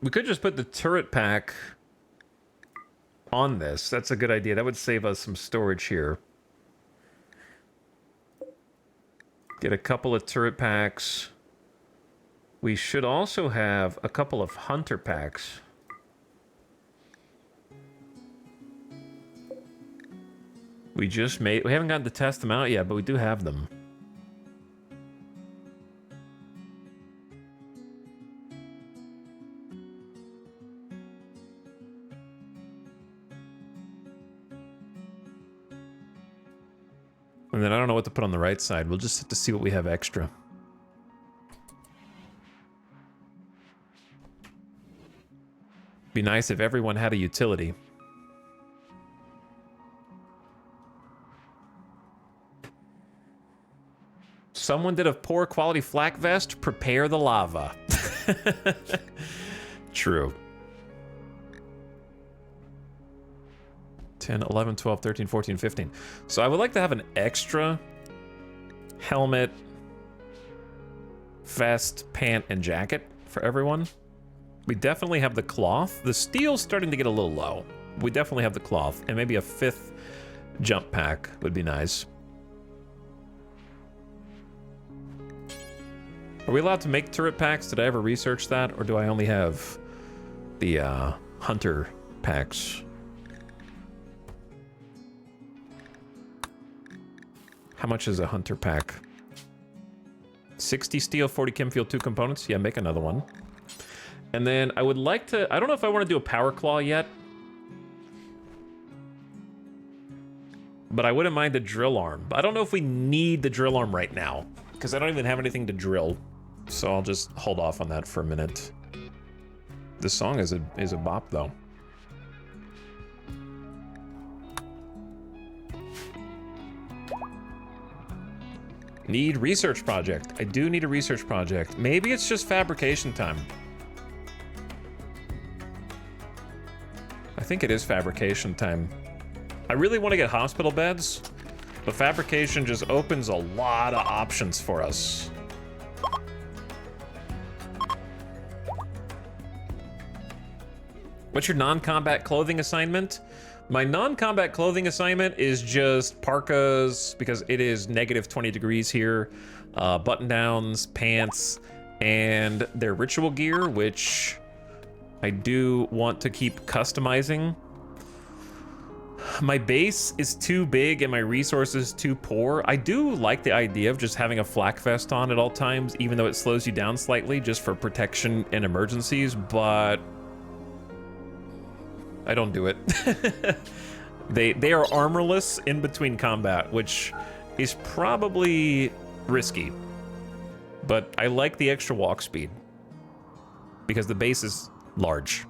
We could just put the turret pack on this. That's a good idea. That would save us some storage here. Get a couple of turret packs. We should also have a couple of hunter packs. We haven't gotten to test them out yet, but we do have them. And then I don't know what to put on the right side. We'll just have to see what we have extra. Be nice if everyone had a utility. Someone did a poor quality flak vest. Prepare the lava. True. 10, 11, 12, 13, 14, 15. So I would like to have an extra helmet, vest, pant, and jacket for everyone. We definitely have the cloth. The steel's starting to get a little low. We definitely have the cloth. And maybe a 5th jump pack would be nice. Are we allowed to make turret packs? Did I ever research that? Or do I only have the hunter packs? How much is a hunter pack? 60 steel, 40 chem fuel, 2 components. Yeah, make another one. And then I would like to... I don't know if I want to do a power claw yet. But I wouldn't mind the drill arm. I don't know if we need the drill arm right now, because I don't even have anything to drill. So I'll just hold off on that for a minute. This song is a bop, though. Need research project. I do need a research project. Maybe it's just fabrication time. I think it is fabrication time. I really want to get hospital beds, but fabrication just opens a lot of options for us. What's your non-combat clothing assignment? My non-combat clothing assignment is just parkas, because it is -20 degrees here, button-downs, pants, and their ritual gear, which I do want to keep customizing. My base is too big and my resources too poor. I do like the idea of just having a flak vest on at all times, even though it slows you down slightly just for protection and emergencies, but I don't do it. They are armorless in between combat, which is probably risky. But I like the extra walk speed because the base is large.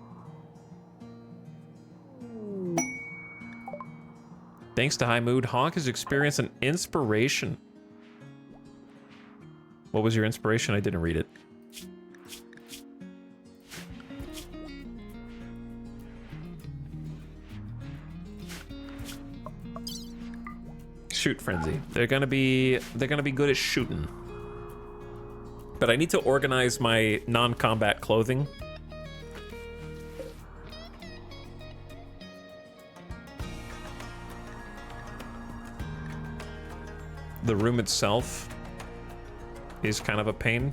Thanks to High Mood, Honk has experienced an inspiration. What was your inspiration? I didn't read it. Shoot frenzy. They're gonna be good at shooting. But I need to organize my non-combat clothing. The room itself is kind of a pain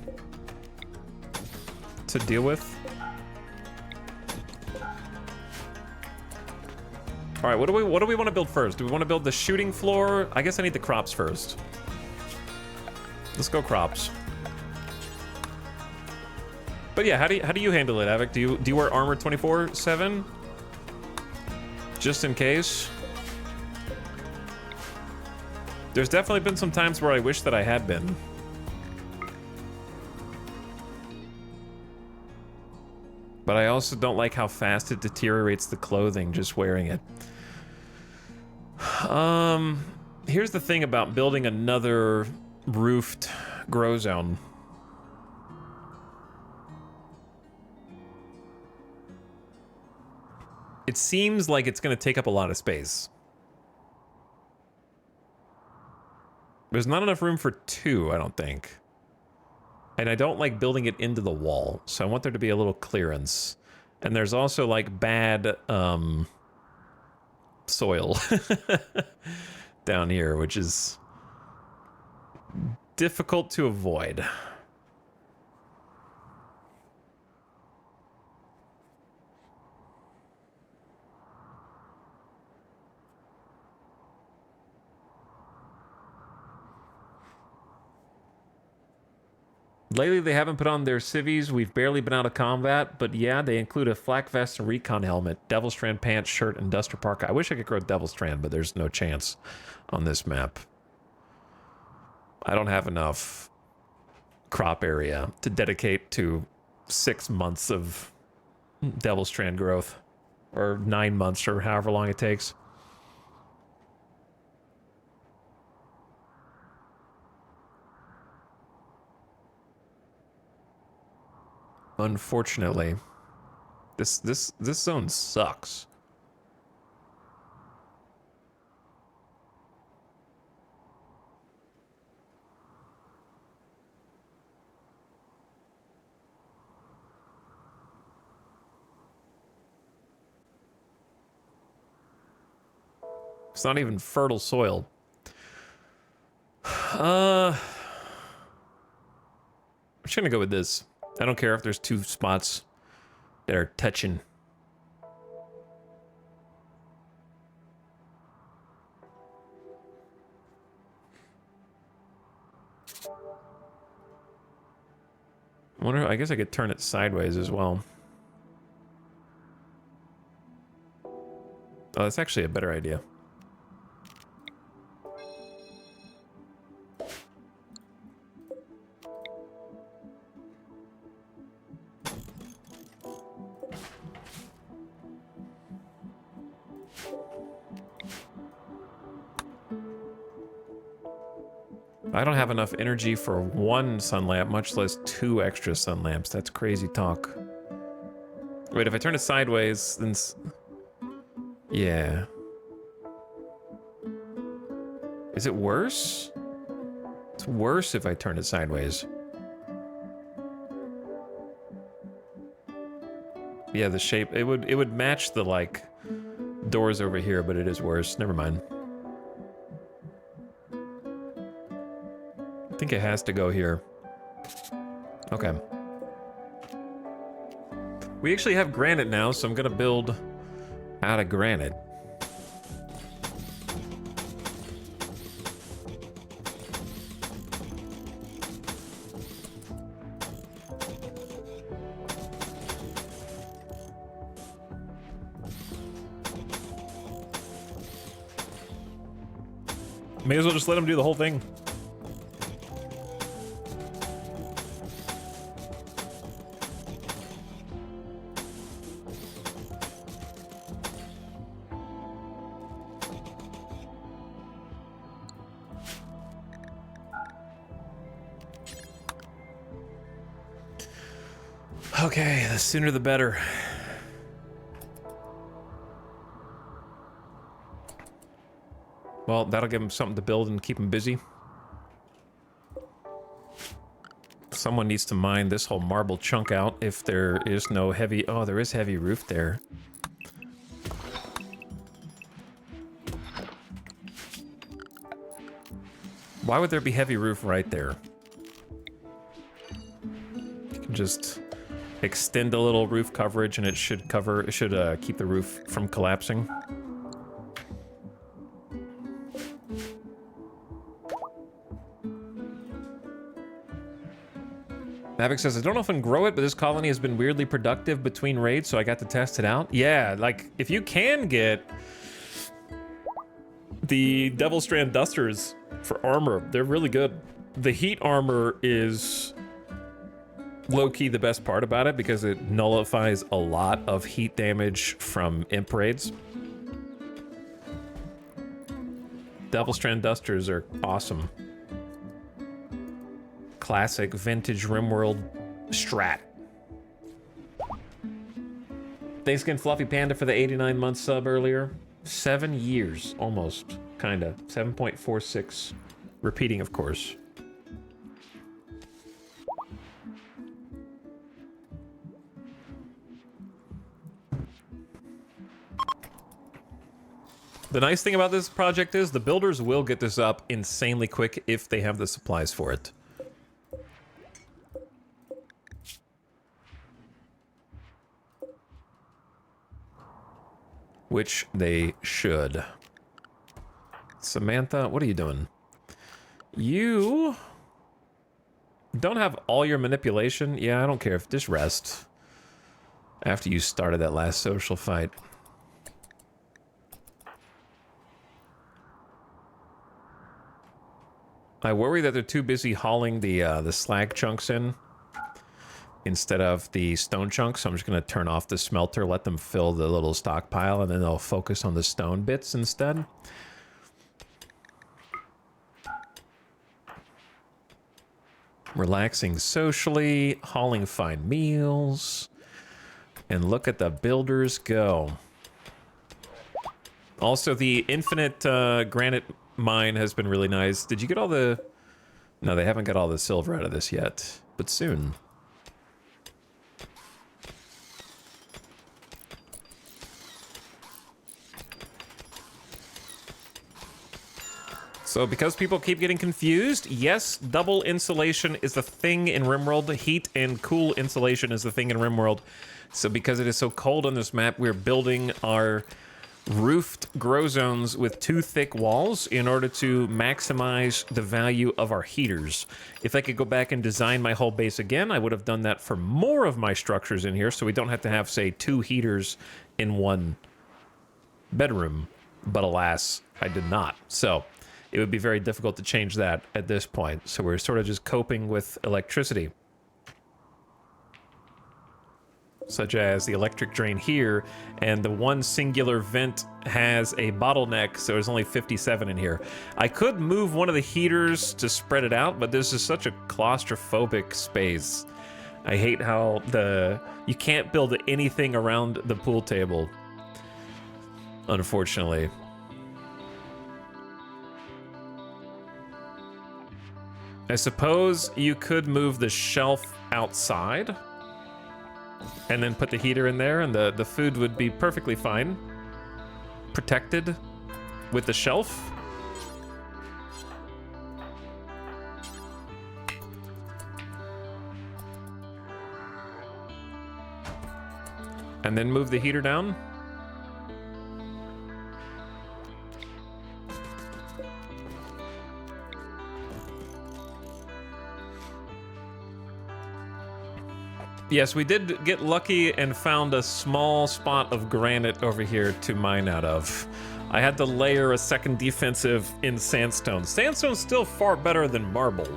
to deal with. All right, what do we want to build first? Do we want to build the shooting floor? I guess I need the crops first. Let's go crops. But yeah, how do you handle it, Avic? Do you wear armor 24/7? Just in case. There's definitely been some times where I wish that I had been. But I also don't like how fast it deteriorates the clothing just wearing it. Here's the thing about building another roofed grow zone. It seems like it's going to take up a lot of space. There's not enough room for 2, I don't think. And I don't like building it into the wall, so I want there to be a little clearance. And there's also like bad soil down here, which is difficult to avoid. Lately, they haven't put on their civvies. We've barely been out of combat, but yeah, they include a flak vest and recon helmet, Devil Strand pants, shirt, and duster parka. I wish I could grow Devil Strand, but there's no chance on this map. I don't have enough crop area to dedicate to 6 months of Devil Strand growth, or 9 months, or however long it takes. Unfortunately, this zone sucks. It's not even fertile soil. I'm just gonna go with this. I don't care if there's 2 spots that are touching. I guess I could turn it sideways as well. Oh, that's actually a better idea. I don't have enough energy for one sun lamp, much less 2 extra sun lamps. That's crazy talk. Wait, if I turn it sideways, then... Yeah. Is it worse? It's worse if I turn it sideways. Yeah, the shape, it would match the, like, doors over here, but it is worse. Never mind. I think it has to go here. Okay. We actually have granite now, so I'm gonna build out of granite. May as well just let him do the whole thing. Okay, the sooner the better. Well, that'll give him something to build and keep him busy. Someone needs to mine this whole marble chunk out if there is no heavy... Oh, there is heavy roof there. Why would there be heavy roof right there? You can just extend a little roof coverage and it should cover... It should keep the roof from collapsing. Mavic says, I don't often grow it, but this colony has been weirdly productive between raids, so I got to test it out. Yeah, like, if you can get the Devil Strand Dusters for armor, they're really good. The heat armor is low-key the best part about it because it nullifies a lot of heat damage from imp raids. Devil Strand Dusters are awesome. Classic vintage RimWorld strat. Thanks again, Fluffy Panda, for the 89-month sub earlier. 7 years, almost, kinda. 7.46. Repeating, of course. The nice thing about this project is the builders will get this up insanely quick if they have the supplies for it. Which they should. Samantha, what are you doing? You don't have all your manipulation. Yeah, I don't care if just rest after you started that last social fight. I worry that they're too busy hauling the slag chunks in instead of the stone chunks, so I'm just going to turn off the smelter, let them fill the little stockpile, and then they'll focus on the stone bits instead. Relaxing socially, hauling fine meals, and look at the builders go. Also, the infinite granite mine has been really nice. Did you get all the... No, they haven't got all the silver out of this yet, but soon. So because people keep getting confused, yes, double insulation is the thing in RimWorld. Heat and cool insulation is the thing in RimWorld. So because it is so cold on this map, we're building our roofed grow zones with 2 thick walls in order to maximize the value of our heaters. If I could go back and design my whole base again, I would have done that for more of my structures in here, so we don't have to have, say, 2 heaters in one bedroom. But alas, I did not. So it would be very difficult to change that at this point. So we're sort of just coping with electricity. such as the electric drain here, and the one singular vent has a bottleneck, so there's only 57 in here. I could move one of the heaters to spread it out, but this is such a claustrophobic space. I hate how you can't build anything around the pool table, unfortunately. I suppose you could move the shelf outside and then put the heater in there, and the food would be perfectly fine. Protected with the shelf. And then move the heater down. Yes, we did get lucky and found a small spot of granite over here to mine out of. I had to layer a second defensive in sandstone. Sandstone's still far better than marble.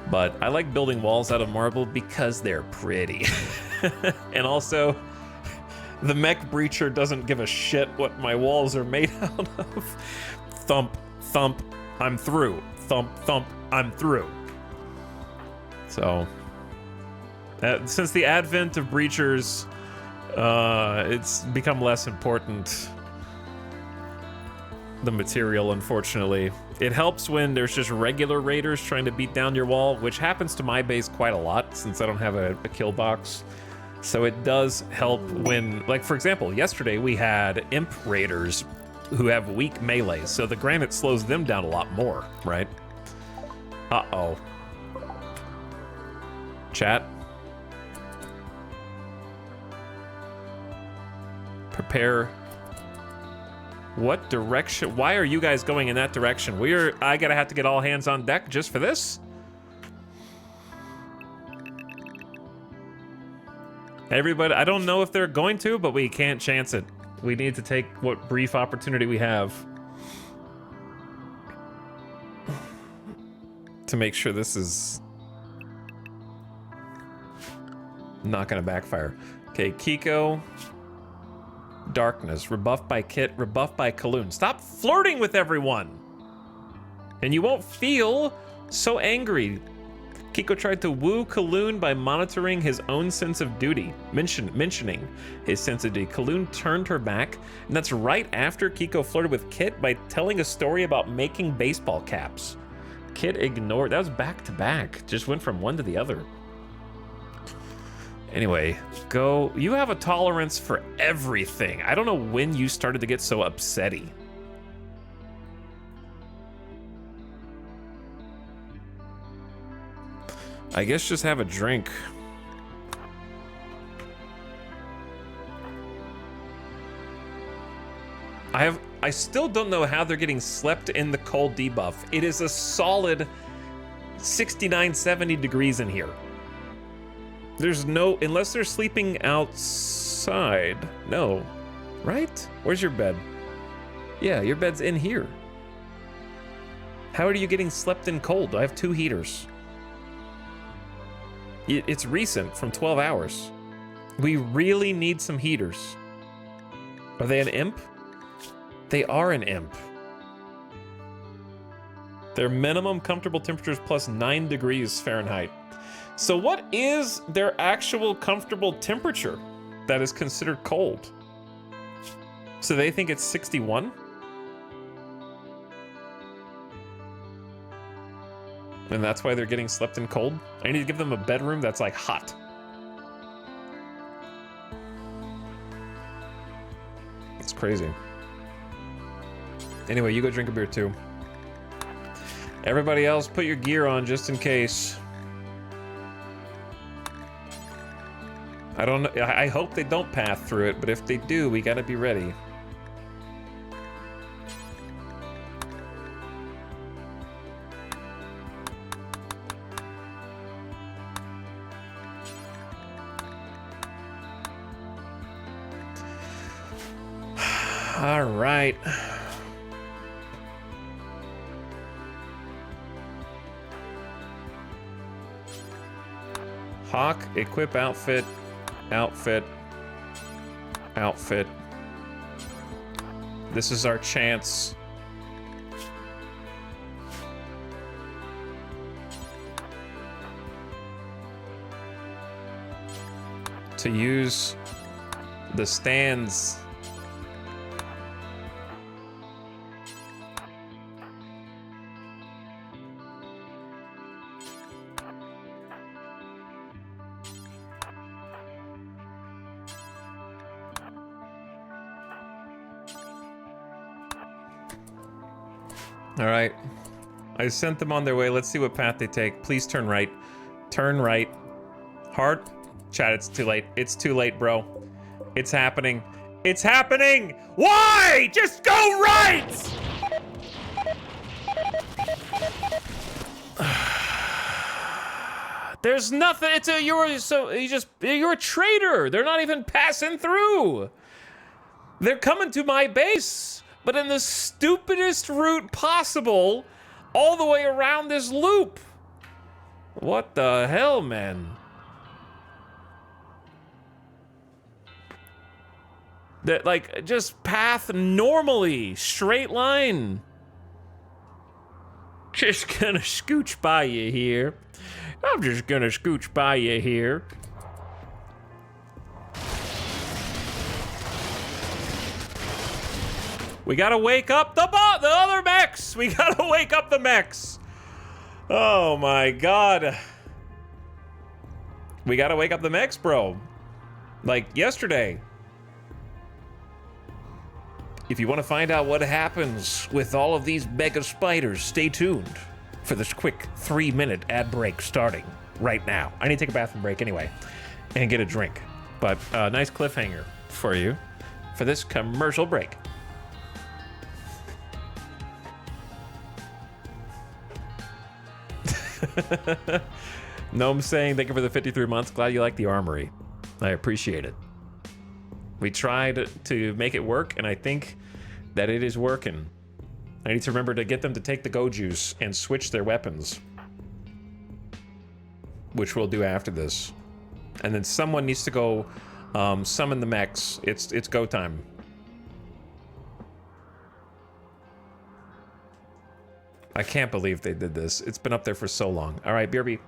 But I like building walls out of marble because they're pretty. And also, the mech breacher doesn't give a shit what my walls are made out of. Thump, thump, I'm through. Thump, thump, I'm through. So... since the advent of breachers, it's become less important, the material, unfortunately. It helps when there's just regular raiders trying to beat down your wall, which happens to my base quite a lot since I don't have a kill box. So it does help when, like for example, yesterday we had imp raiders who have weak melee, so the granite slows them down a lot more, right? Uh-oh. Chat. Prepare. What direction? Why are you guys going in that direction? I gotta have to get all hands on deck just for this? Everybody, I don't know if they're going to, but we can't chance it. We need to take what brief opportunity we have to make sure this is not gonna backfire. Okay, Kiko. Darkness, rebuffed by Kit, rebuffed by Kaloon. Stop flirting with everyone! And you won't feel so angry. Kiko tried to woo Kaloon by monitoring his own sense of duty, mentioning his sense of duty. Kaloon turned her back, and that's right after Kiko flirted with Kit by telling a story about making baseball caps. Kit ignored, that was back to back, just went from one to the other. Anyway, go. You have a tolerance for everything. I don't know when you started to get so upsetty. I guess just have a drink. I still don't know how they're getting slept in the cold debuff. It is a solid 69, 70 degrees in here. There's no, unless they're sleeping outside. No, right? Where's your bed? Yeah, your bed's in here. How are you getting slept in cold? I have 2 heaters. It's recent, from 12 hours. We really need some heaters. Are they an imp? They are an imp. Their minimum comfortable temperature is plus 9 degrees Fahrenheit. So what is their actual comfortable temperature that is considered cold? So they think it's 61? And that's why they're getting slept in cold? I need to give them a bedroom that's like hot. It's crazy. Anyway, you go drink a beer too. Everybody else, put your gear on just in case. I don't know. I hope they don't path through it, but if they do, we gotta be ready. All right. Hawk, equip outfit. Outfit. Outfit. This is our chance. To use the stands. All right. I sent them on their way. Let's see what path they take. Please turn right. Turn right. Hard. Chat, it's too late. It's too late, bro. It's happening. It's happening! Why? Just go right! There's nothing. It's a you're a traitor. They're not even passing through. They're coming to my base, but in the stupidest route possible, all the way around this loop. What the hell, man? That, like, just path normally, straight line. Just gonna scooch by you here. I'm just gonna scooch by you here. We gotta wake up the other mechs. We gotta wake up the mechs. Oh my god. We gotta wake up the mechs, bro. Like yesterday. If you want to find out what happens with all of these mega spiders, stay tuned for this quick 3-minute ad break starting right now. I need to take a bathroom break anyway and get a drink. But nice cliffhanger for you for this commercial break. Gnome saying, thank you for the 53 months. Glad you like the armory. I appreciate it. We tried to make it work, and I think that it is working. I need to remember to get them to take the go juice and switch their weapons, which we'll do after this. And then someone needs to go summon the mechs. It's go time. I can't believe they did this. It's been up there for so long. All right, BRB.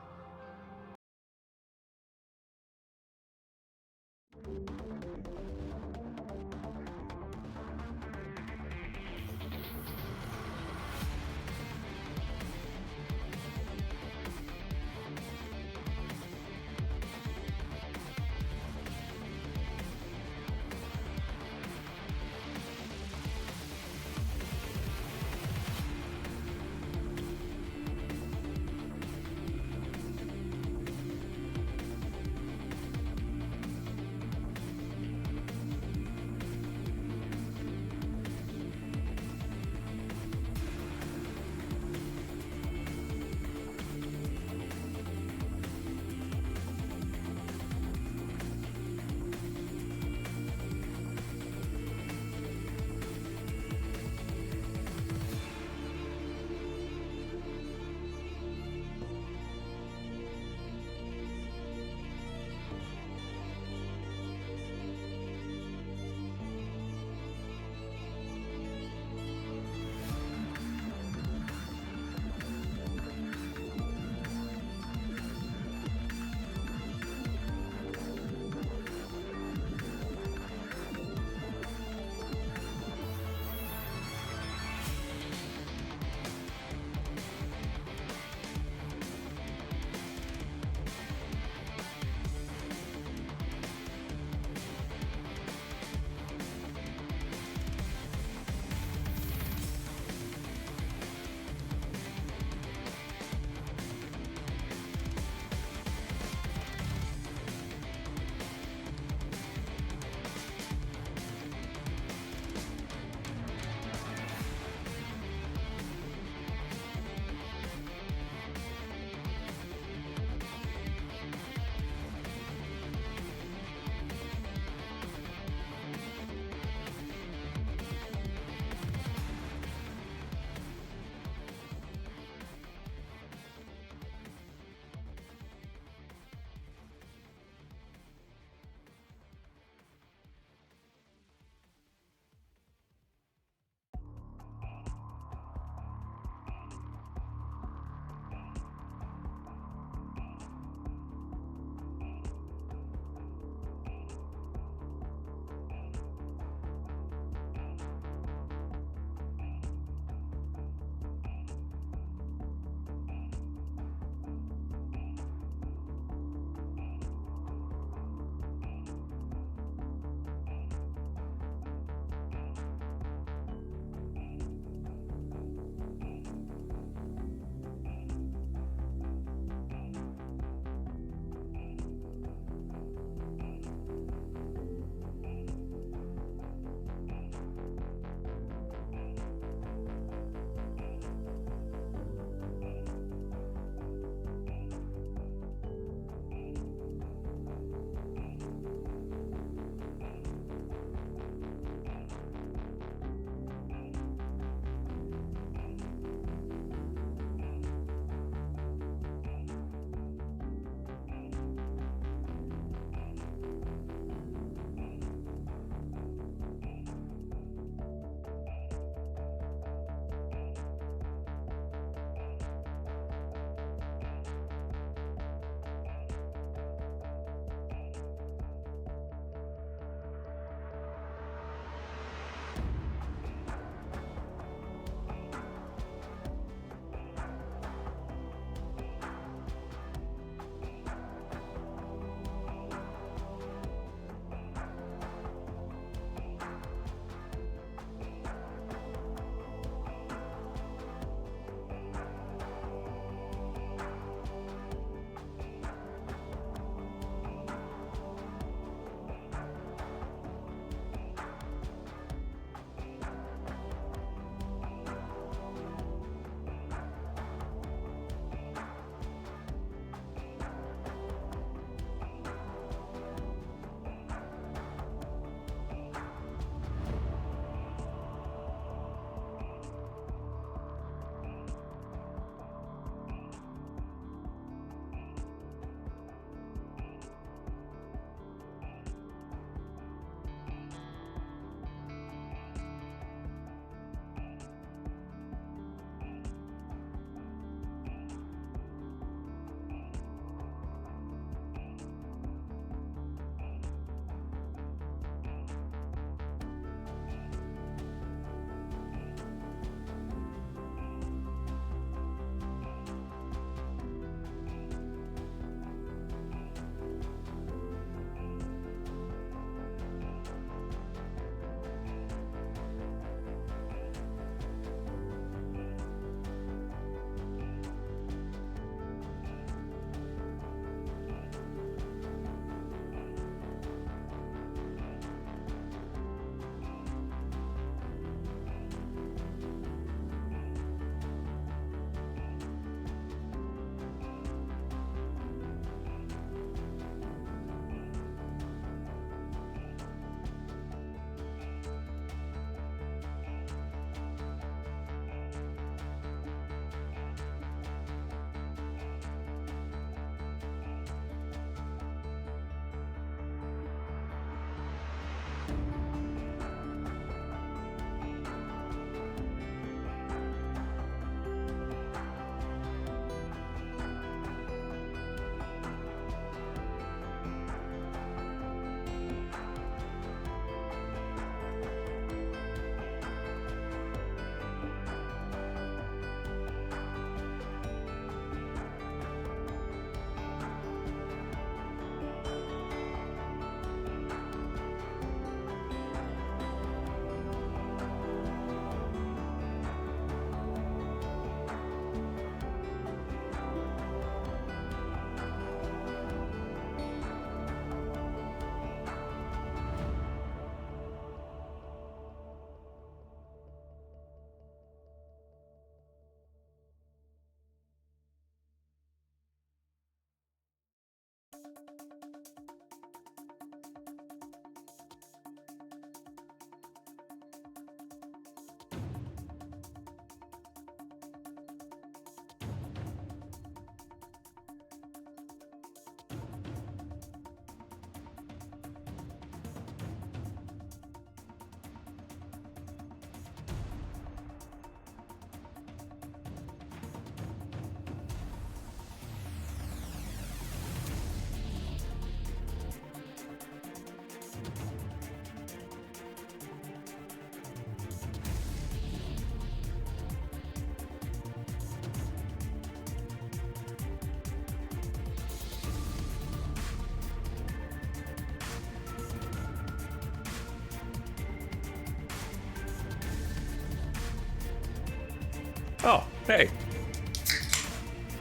Oh, hey.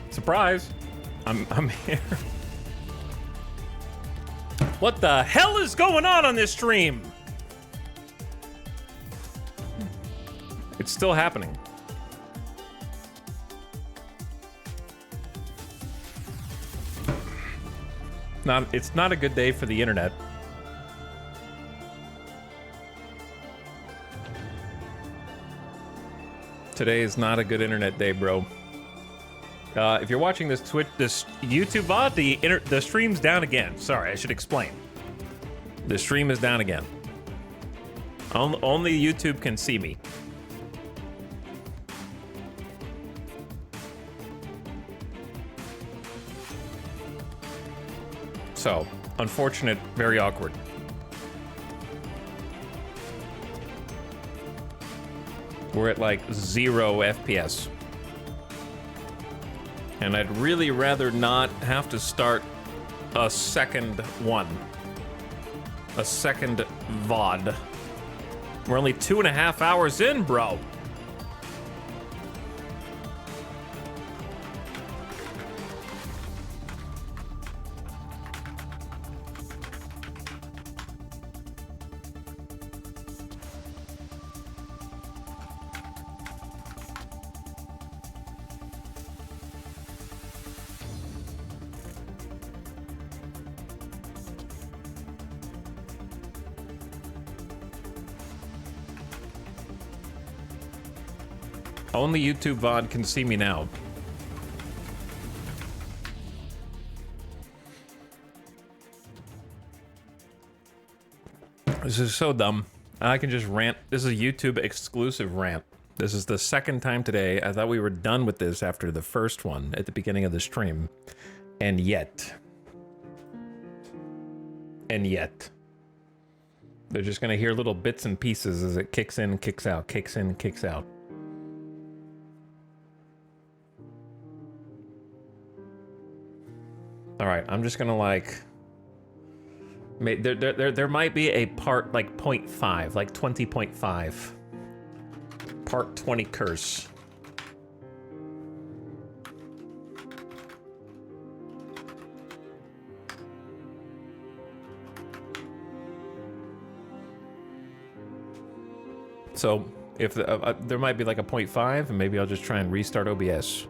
Surprise. I'm here. What the hell is going on this stream? It's still happening. It's not a good day for the internet. Today is not a good internet day, bro. If you're watching this YouTube VOD, the stream's down again. Sorry, I should explain. The stream is down again. Only YouTube can see me. So, unfortunate, very awkward. We're at like 0 FPS. And I'd really rather not have to start a second one. A second VOD. We're only 2.5 hours in, bro. Only YouTube VOD can see me now. This is so dumb. I can just rant. This is a YouTube exclusive rant. This is the second time today. I thought we were done with this after the first one at the beginning of the stream. And yet. They're just gonna hear little bits and pieces as it kicks in, kicks out, kicks in, kicks out. All right, I'm just gonna like, there might be a part like 0.5, like 20.5, part 20 curse. So if there might be like a 0.5, and maybe I'll just try and restart OBS.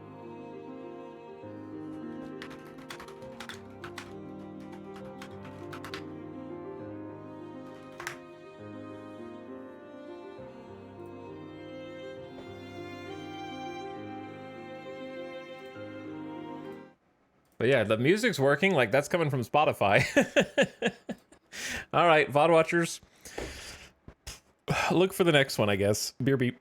But yeah, the music's working. Like, that's coming from Spotify. All right, VOD watchers. Look for the next one, I guess. Beer beep.